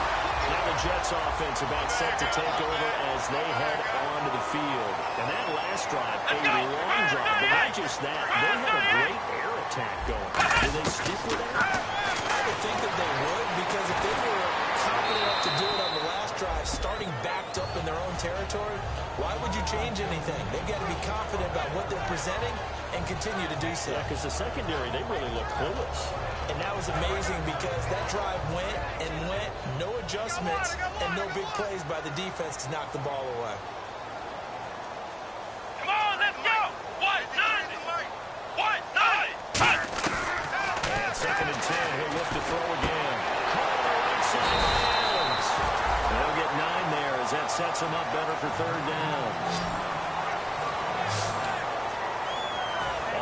Now the Jets offense about set to take over as they head onto the field. And that last drive, a long drive, but not just that. They had a great air attack going. Do they stick with that? I would think that they would, because if they were confident enough to do it on the last drive, starting backed up in their own territory, why would you change anything? They've got to be confident about what they're presenting and continue to do so. Yeah, because the secondary, they really look clueless. And that was amazing because that drive went and went, no adjustments, and no big plays by the defense to knock the ball away. Come on, let's go! What? Nine! What? Nine! And 2nd and 10, he'll look to throw again. Caught on the right side of bounds. They'll get 9 there as that sets him up better for 3rd down.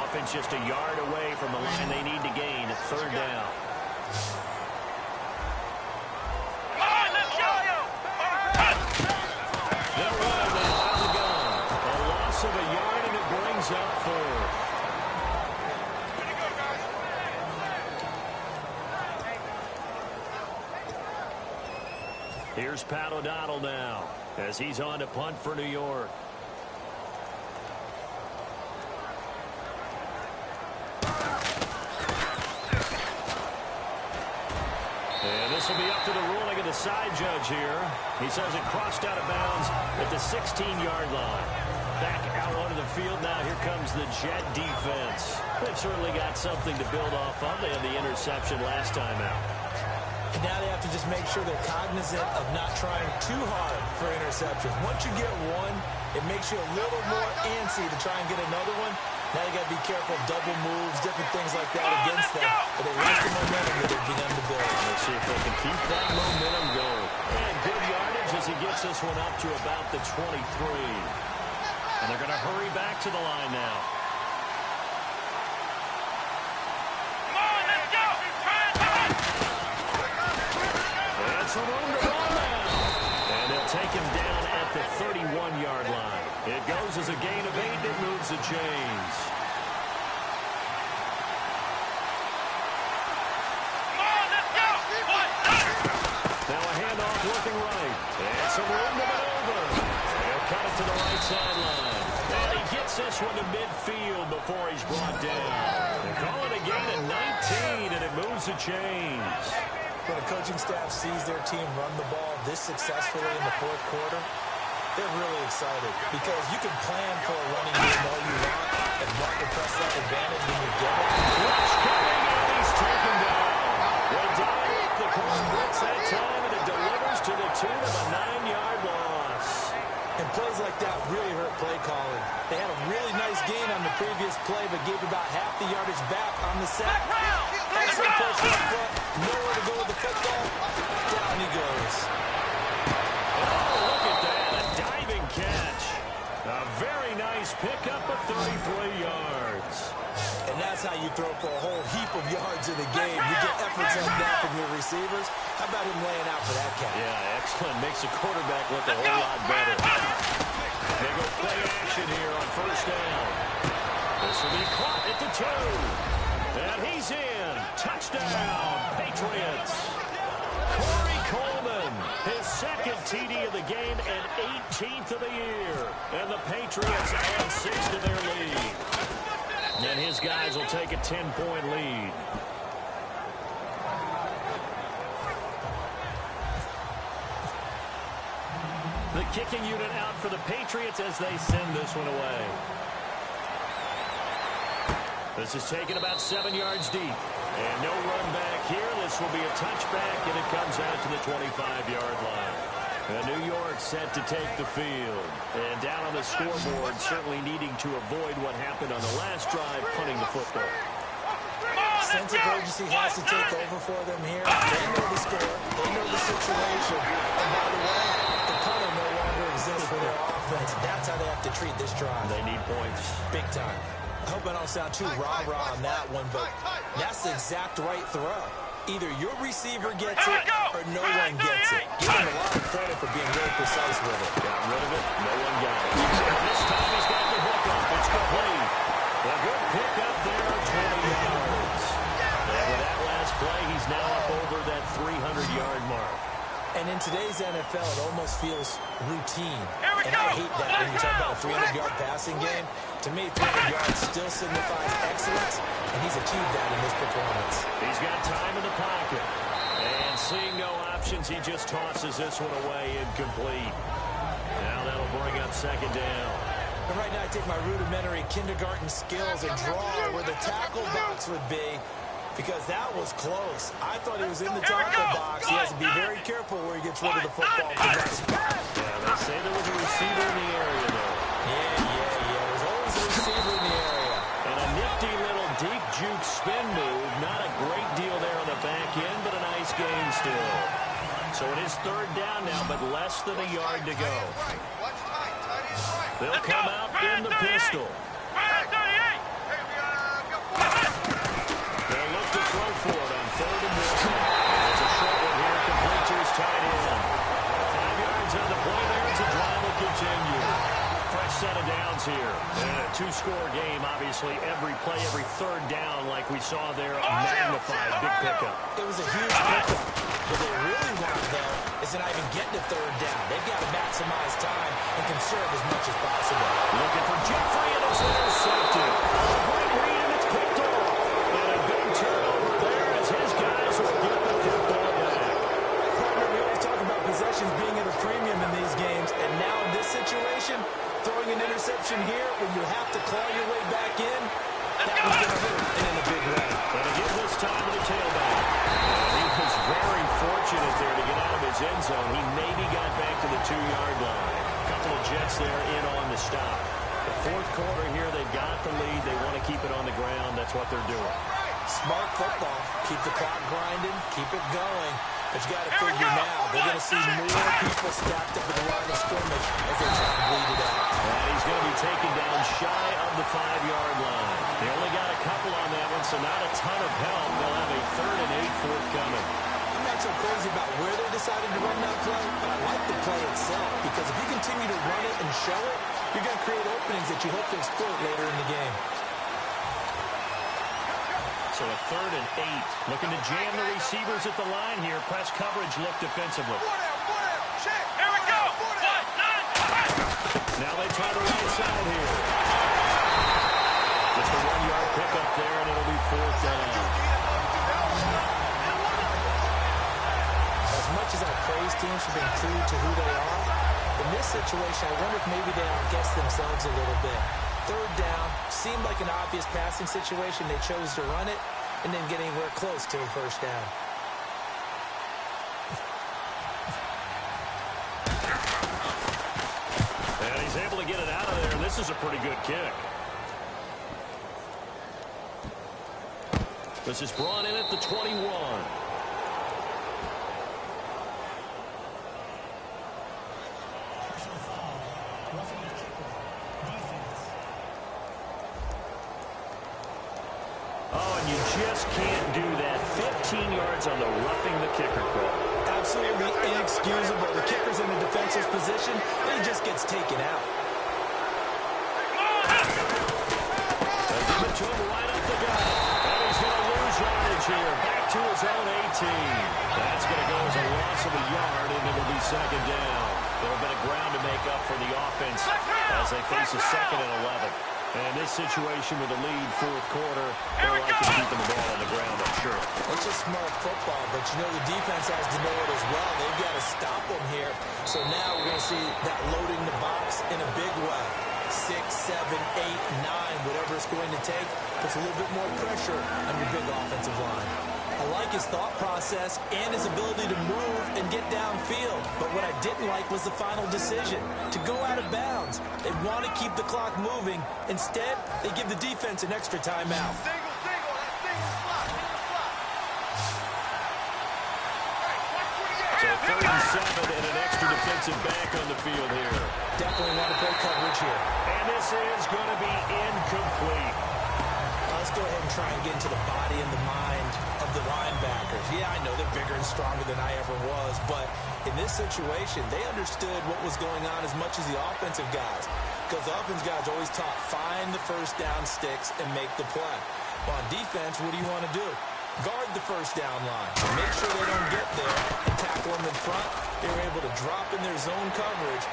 Offense just a yard away from the line they need to gain at 3rd down. Come on, let's go! They'll run now out of the gun. A loss of a yard, and it brings up 4th. Here's Pat O'Donnell now as he's on to punt for New York. And this will be up to the ruling of the side judge here. He says it crossed out of bounds at the 16-yard line. Back out onto the field now. Here comes the Jet defense. They've certainly got something to build off of. They had the interception last time out. And now they have to just make sure they're cognizant of not trying too hard for interceptions. Once you get one, it makes you a little more antsy to try and get another one. Now you got to be careful of double moves, different things like that against them. But they like the momentum that they've begun to build. Let's see if they can keep that momentum going. And good yardage as he gets this one up to about the 23. And they're going to hurry back to the line now. Some room to run now. And they'll take him down at the 31-yard line. It goes as a gain of 8, and it moves the chains. Come on, let's go! Now a handoff looking right. And some room to maneuver. They'll cut it to the right sideline. And he gets this one to midfield before he's brought down. They call it a gain of 19, and it moves the chains. When a coaching staff sees their team run the ball this successfully in the 4th quarter, they're really excited because you can plan for a running game all you want and want to press that advantage when you get it. Rush coming, and he's taken down. They dial up the clock blitz that time, and it delivers to the tune of a 9-yard loss. And plays like that really hurt play calling. They had a really nice gain on the previous play, but gave about half the yardage back on the set. Excellent push up front. Nowhere to go with the football. Down he goes. Oh, look at that. A diving catch. A very nice pickup of 33 yards. And that's how you throw for a whole heap of yards in the game. You get efforts like that from your receivers. How about him laying out for that catch? Yeah, excellent. Makes the quarterback look a whole lot better. They go play action here on 1st down. This will be caught at the 2. And he's in. Touchdown, Patriots. Corey Coleman, his 2nd TD of the game and 18th of the year. And the Patriots add 6 to their lead. And his guys will take a 10-point lead. The kicking unit out for the Patriots as they send this one away. This is taken about 7 yards deep. And no run back here. This will be a touchback, and it comes out to the 25-yard line. And New York set to take the field. And down on the scoreboard, certainly needing to avoid what happened on the last drive, punting the football. Sense of urgency has to take over for them here. They know the score. They know the situation. And by the way, the punter no longer exists for their offense. That's how they have to treat this drive. They need points. Big time. I hope I don't sound too rah-rah on that one, but that's the exact right throw. Either your receiver gets it or no one gets it. Give him a lot of credit for being really precise with it. Got rid of it. No one got it. This time he's got the hook up. It's complete. A good pick up there, 20 yards. And with that last play, he's now up over that 300-yard mark. And in today's NFL, it almost feels routine. And I hate that when you talk about a 300-yard passing game. To me, 300 yards still signifies excellence, and he's achieved that in this performance. He's got time in the pocket. And seeing no options, he just tosses this one away incomplete. Now that'll bring up second down. And right now, I take my rudimentary kindergarten skills and draw where the tackle box would be, because that was close. I thought he was in the tackle box. He has to be very careful where he gets rid of the football from that spot. Yeah, they say there was a receiver in the area, though. Yeah. There's always a receiver in the area. And a nifty little deep juke spin move. Not a great deal there on the back end, but a nice gain still. So it is third down now, but less than a yard to go. They'll come out in the pistol. They'll look to throw for it on third and 1. It's a short one here, complete to his tight end. 5 yards on the play there as the drive will continue. Fresh set of downs here. And a two-score game, obviously. Every play, every third down, like we saw there, magnified. Big pickup. It was a huge pickup. What they really want, though, is to not even get to third down. They've got to maximize time and conserve as much as possible. Looking for Jeffrey, and it's intercepted. Great read, and it's picked off. And a big turnover there as his guys will get the football back. Partner, we always talk about possessions being at a premium in these games, and now in this situation, throwing an interception here when you have to claw your way back in, that was going to hurt, and in a big way. And to give this time to the tailback. He was very fortunate there to get out of his end zone. He maybe got back to the 2-yard line. A couple of Jets there in on the stop. The fourth quarter here, they've got the lead. They want to keep it on the ground. That's what they're doing. Smart football. Keep the clock grinding. Keep it going. But you got to figure now, they're going to see more people stacked up at the line of scrimmage as they try to bleed it out. And he's going to be taken down shy of the 5-yard line. They only got a couple on that one, so not a ton of help. They'll have a 3rd and 8 forthcoming. I'm not so crazy about where they decided to run that play, but I like the play itself, because if you continue to run it and show it, you're going to create openings that you hope to exploit later in the game. So a 3rd and 8. Looking to jam the receivers at the line here. Press coverage look defensively. Here we go. Now they try the right side here. Just a 1-yard pickup there, and it'll be 4th down. As much as I praise teams for being true to who they are, in this situation, I wonder if maybe they outguess themselves a little bit. 3rd down, seemed like an obvious passing situation. They chose to run it and didn't get anywhere close to a first down. And he's able to get it out of there, and this is a pretty good kick. This is brought in at the 21. Oh, and you just can't do that. 15 yards on the roughing the kicker call. Absolutely inexcusable. The kicker's in a defensive position, and he just gets taken out. They'll give it to him right up the gut. And he's going to lose yardage here. Back to his own 18. That's going to go as a loss of a yard, and it'll be second down. A little bit of ground to make up for the offense as they face a 2nd and 11. And this situation with the lead, fourth quarter, they're likely keeping the ball on the ground, I'm sure. It's just smart football, but you know the defense has to know it as well. They've got to stop them here. So now we're going to see that loading the box in a big way. 6, 7, 8, 9, whatever it's going to take, puts a little bit more pressure on your big offensive line. I like his thought process and his ability to move and get downfield. But what I didn't like was the final decision, to go out of bounds. They want to keep the clock moving. Instead, they give the defense an extra timeout. So 3rd and 7 and an extra defensive back on the field here. Definitely want to play coverage here. And this is going to be incomplete. Let's go ahead and try and get into the body and the mind of the linebackers. Yeah, I know they're bigger and stronger than I ever was, but in this situation, they understood what was going on as much as the offensive guys, because the offensive guys always taught, find the first down sticks and make the play. Well, on defense, what do you want to do? guard the first down line. Make sure they don't get there and tackle them in front. They were able to drop in their zone coverage,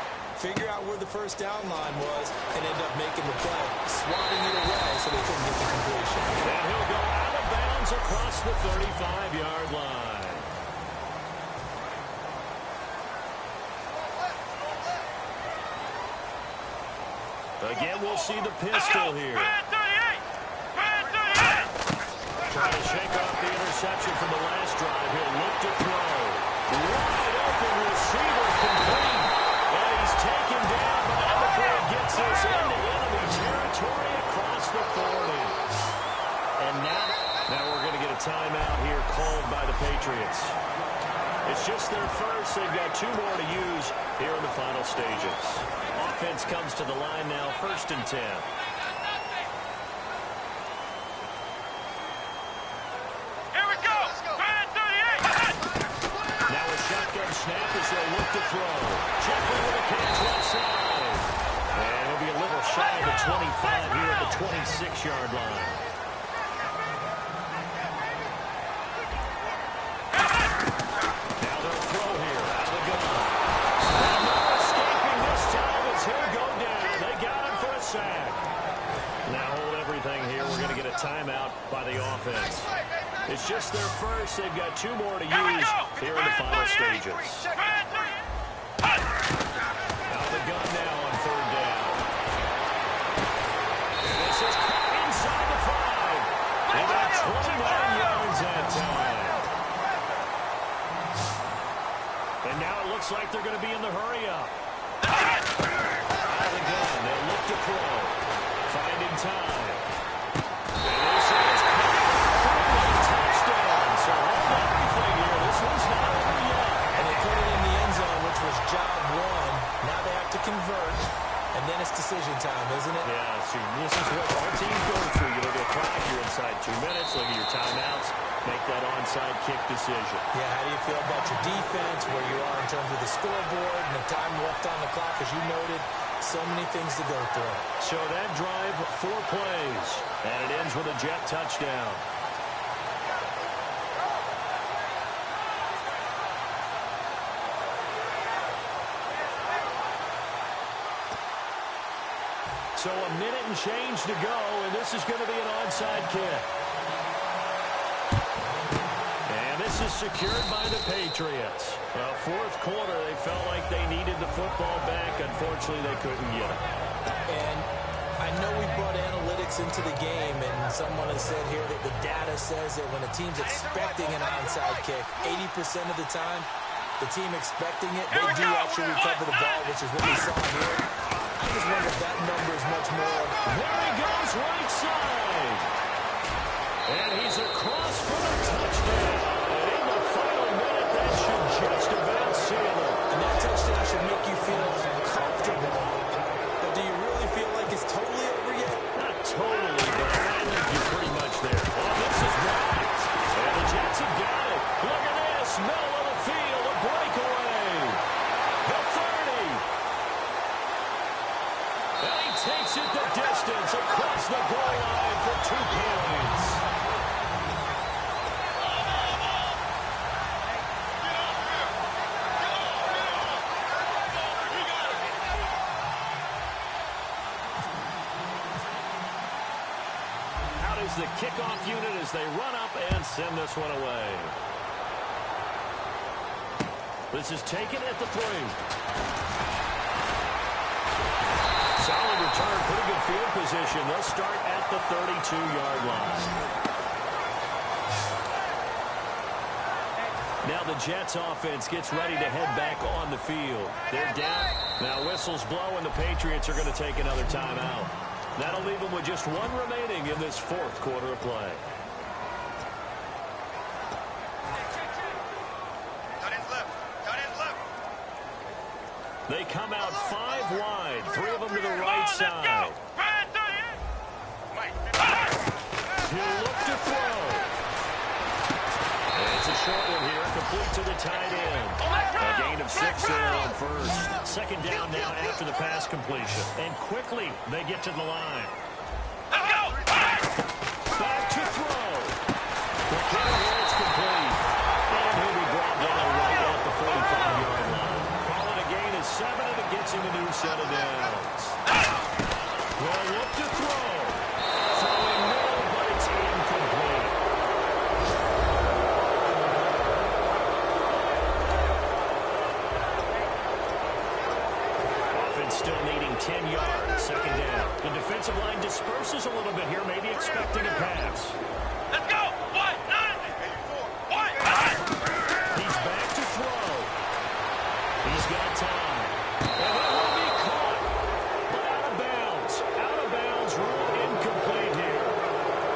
figure out where the first down line was, and end up making the play, swatting it away so they couldn't get the completion. And he'll go out of bounds across the 35-yard line. Again, we'll see the pistol here. Trying to shake off the interception from the last drive. He'll look to throw. Wide open receiver complete. And he's taken down, but now before he gets this into enemy territory across the 40. And now we're going to get a timeout here called by the Patriots. It's just their first. They've got 2 more to use here in the final stages. Offense comes to the line now, 1st and 10. Snap as they look to throw. Jeffrey with a catch left side. And he'll be a little shy of the 25 here at the 26-yard line. Now they'll throw here out of the gun. And no escaping this time as he'll go down. They got him for a sack. Now hold everything here. We're going to get a timeout by the offense. It's just their first. They've got 2 more to use here in the final stages. Out of the gun now on 3rd down. This is caught inside the 5. They got 29 yards that time. And now it looks like they're going to be in the hurry-up. Out of the gun. They'll look to throw. Finding time. And this is so hold everything here. This one's not over yet. And they put it in the end zone, which was job 1. Now they have to convert. And then it's decision time, isn't it? Yeah, see, this is what all teams go through. You look at the clock, you're inside 2 minutes. Look at your timeouts. Make that onside kick decision. Yeah, how do you feel about your defense, where you are in terms of the scoreboard, and the time left on the clock, as you noted? So many things to go through. So that drive, 4 plays. And it ends with a Jet touchdown. So a minute and change to go, and this is going to be an onside kick. And this is secured by the Patriots. Well, 4th quarter, they felt like they needed the football back. Unfortunately, they couldn't get it. And I know we brought analytics into the game, and someone has said here that the data says that when a team's expecting an onside kick, 80% of the time, the team expecting it, they do actually recover the ball, which is what we saw here. I just wonder if that number is much more. There he goes, right side. And he's across for a touchdown. And in the final minute, that should just about seal it. And that touchdown should make you feel comfortable. But do you really feel like it's totally over yet? Not totally, but I think you're pretty much there. Oh, this is right. And the Jets have got it. Look at this. Middle of the field, a breakaway. The 30. And he takes it the distance across the goal line for 2 points. Out is the kickoff unit as they run up and send this one away. This is taken at the 3. Solid return, pretty good field position. They'll start at the 32-yard line. Now the Jets offense gets ready to head back on the field. They're down. Now whistles blow and the Patriots are going to take another timeout. That'll leave them with just 1 remaining in this 4th quarter of play. They come out 5 wide, 3 of them to the right side. He'll look to throw. And it's a short one here, complete to the tight end. A gain of 6 there on 1st. 2nd down now after the pass completion. And quickly they get to the line. Back to throw. gets him a new set of downs. Well, look to throw. Throwing middle, but it's incomplete. Offense still needing 10 yards. Second down. The defensive line disperses a little bit here, maybe expecting a pass. Let's go! What? 9! What? He's back to throw. He's got time. And that will be caught. But out of bounds. Out of bounds. Ruled incomplete here.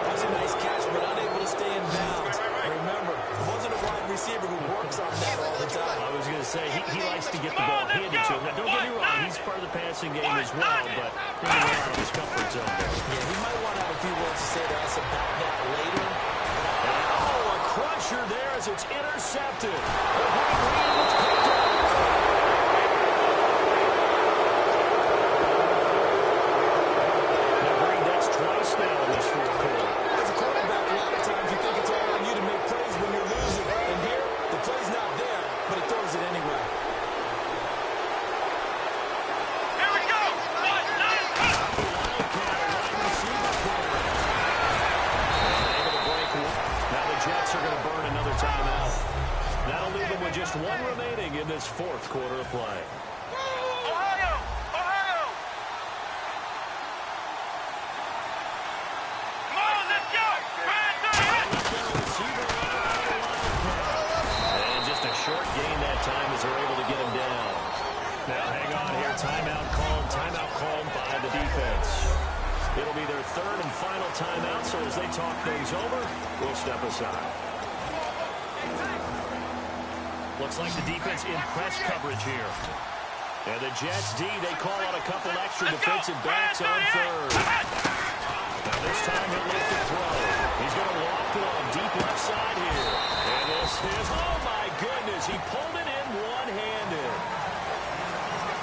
That was a nice catch, but unable to stay in bounds. And remember, it wasn't a wide receiver who works on that all the time. I was going to say, he likes to get the ball handed to him. Now, don't get me wrong. He's part of the passing game as well, but he's out of his comfort zone there. Yeah, he might want to have a few words to say to us about that later. Oh, a crusher there as it's intercepted. The big lead was picked up. Now, Green, that's twice now in this fourth quarter. As a quarterback, a lot of times you think it's all on you to make plays when you're losing. And here, the play's not there, but he throws it anyway. Here we go! What? 9! Now the Jets are going to burn another timeout. That'll leave them with just one remaining in this fourth quarter of play. Ohio! Ohio! Come on, let's go! And just a short gain that time as they're able to get him down. Now hang on here. Timeout called by the defense. It'll be their third and final timeout, so as they talk things over, we'll step aside. Looks like the defense in press coverage here. And the Jets D, they call out a couple extra defensive backs on third. Now this time he'll look to throw. He's going to walk one deep left side here. And this is, oh my goodness, he pulled it in one-handed.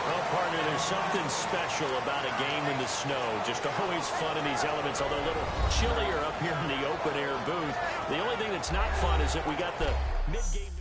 Well, partner, there's something special about a game in the snow. Just always fun in these elements, although a little chillier up here in the open-air booth. The only thing that's not fun is that we got the mid-game...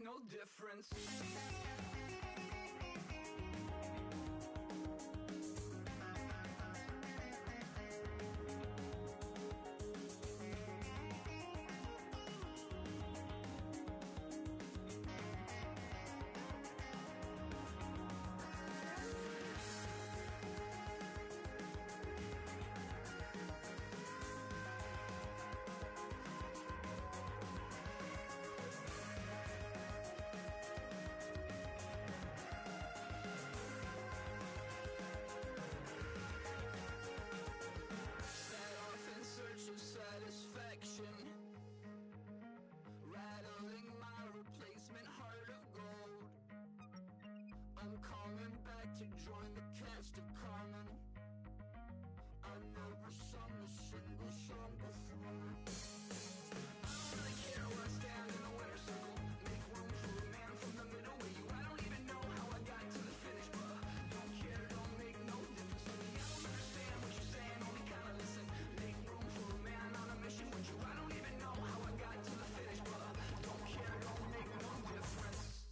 no difference. to join the cast of Carmen. I never sung a single song before. I don't really care where I stand in the winner's circle. Make room for a man from the middle with you. I don't even know how I got to the finish, but don't care, don't make no difference to me. I don't understand what you're saying, only kinda listen. Make room for a man on a mission with you. I don't even know how I got to the finish, but don't care, don't make no difference.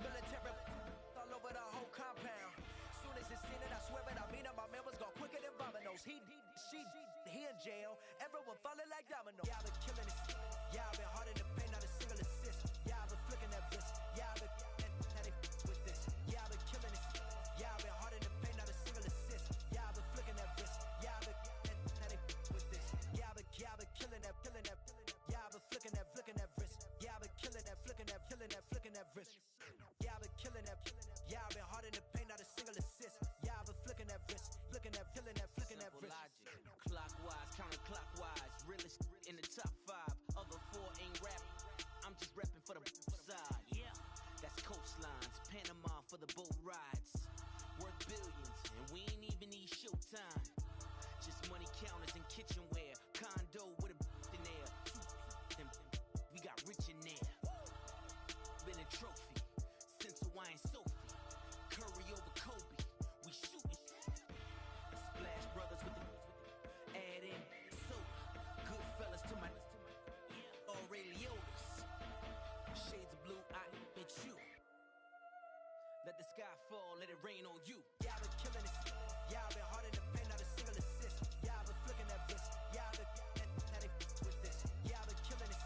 Military all over the whole compound. Soon as it's seen it, I swear it, I mean it. My man was gone quicker than dominoes. He in jail. Everyone falling like dominoes. Yeah, I've been killing it. Yeah, I've been hard in the paint, not a single assist. Yeah, I've been flicking that wrist. Yeah, I've been now they with this. Yeah, I've been killing it. Yeah, I've been hard in the paint, not a single assist. Yeah, I've been flicking that wrist. Yeah, I've been now they with this. Yeah, I've been killing that. Yeah, I've been flicking that wrist. Yeah, I've been killing that, flicking that wrist. Yeah, I've been killing that. Yeah, I've been hard in the paint, not a single assist. Yeah, I've been flicking that wrist, flicking that wrist. Logic, clockwise, counterclockwise, realest in the top 5. Other 4 ain't rapping. I'm just repping for the side. Yeah, that's coastlines, Panama for the boat rides. Worth billions, and we ain't even need showtime. Just money counters and kitchenware. Condo with a in there. We got rich in there. Been a trophy since Hawaiian Sophie. Curry over Kobe. We shooting. Splash Brothers with the add in soda. Good fellas to my Aureliotis. Shades of blue, I admit you. Let the sky fall, let it rain on you. Yeah, I've been killing it. Yeah, I've been hard in the paint, not a single assist. Yeah, I've been flicking that wrist. Yeah, I've been now they with this. Yeah, I've been killing it.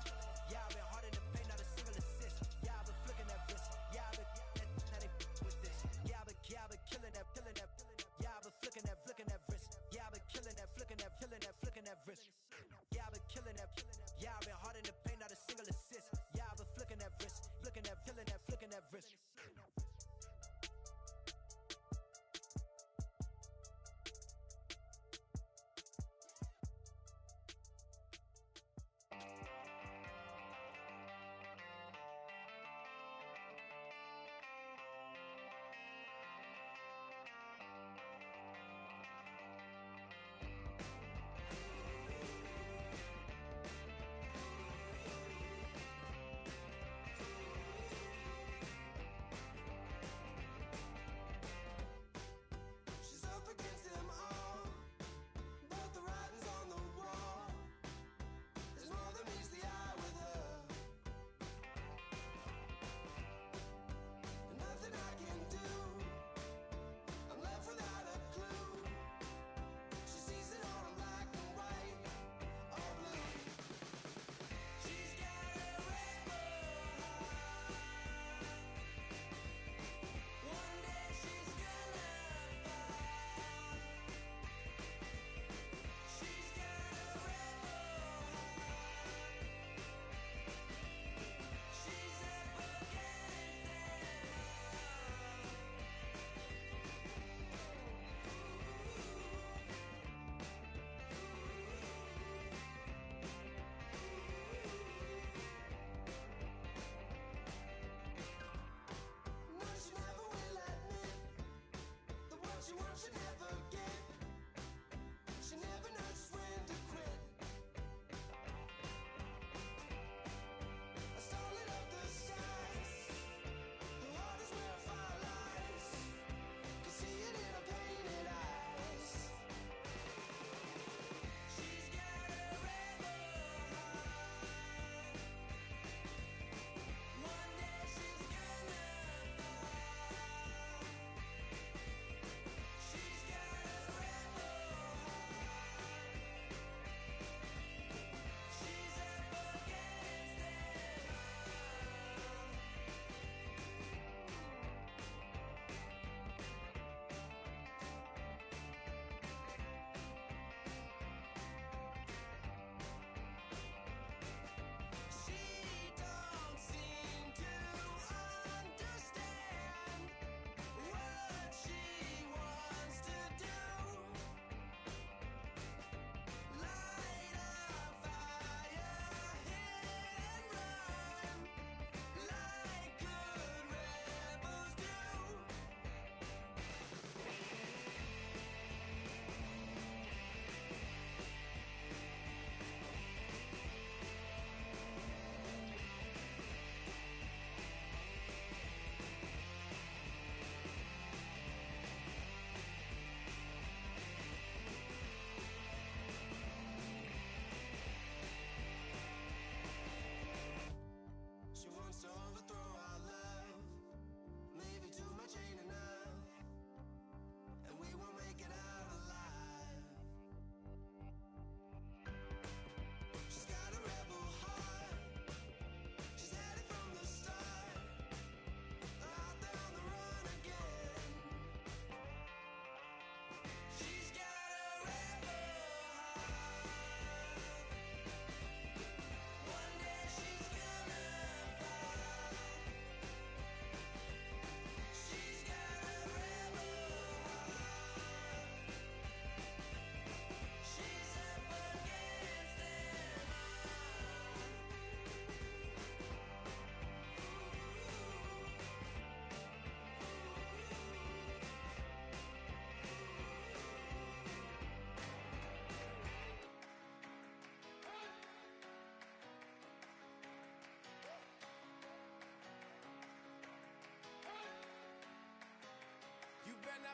Yeah, I've been hard in the paint, not a single assist. Yeah, I've been flicking that wrist. Yeah, I've been now they with this. Yeah, I've been killing that. Yeah, I've been flicking that wrist. Yeah, I've been killing that, flicking that wrist. Yeah, I've been killing that. Yeah, I've been hard in the paint, not a single assist. Yeah, I've been flicking that wrist, flicking that wrist.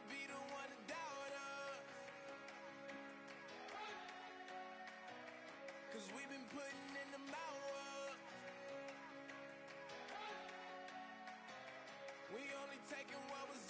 not be the one to doubt us. 'Cause we've been putting in the hours. We only taking what was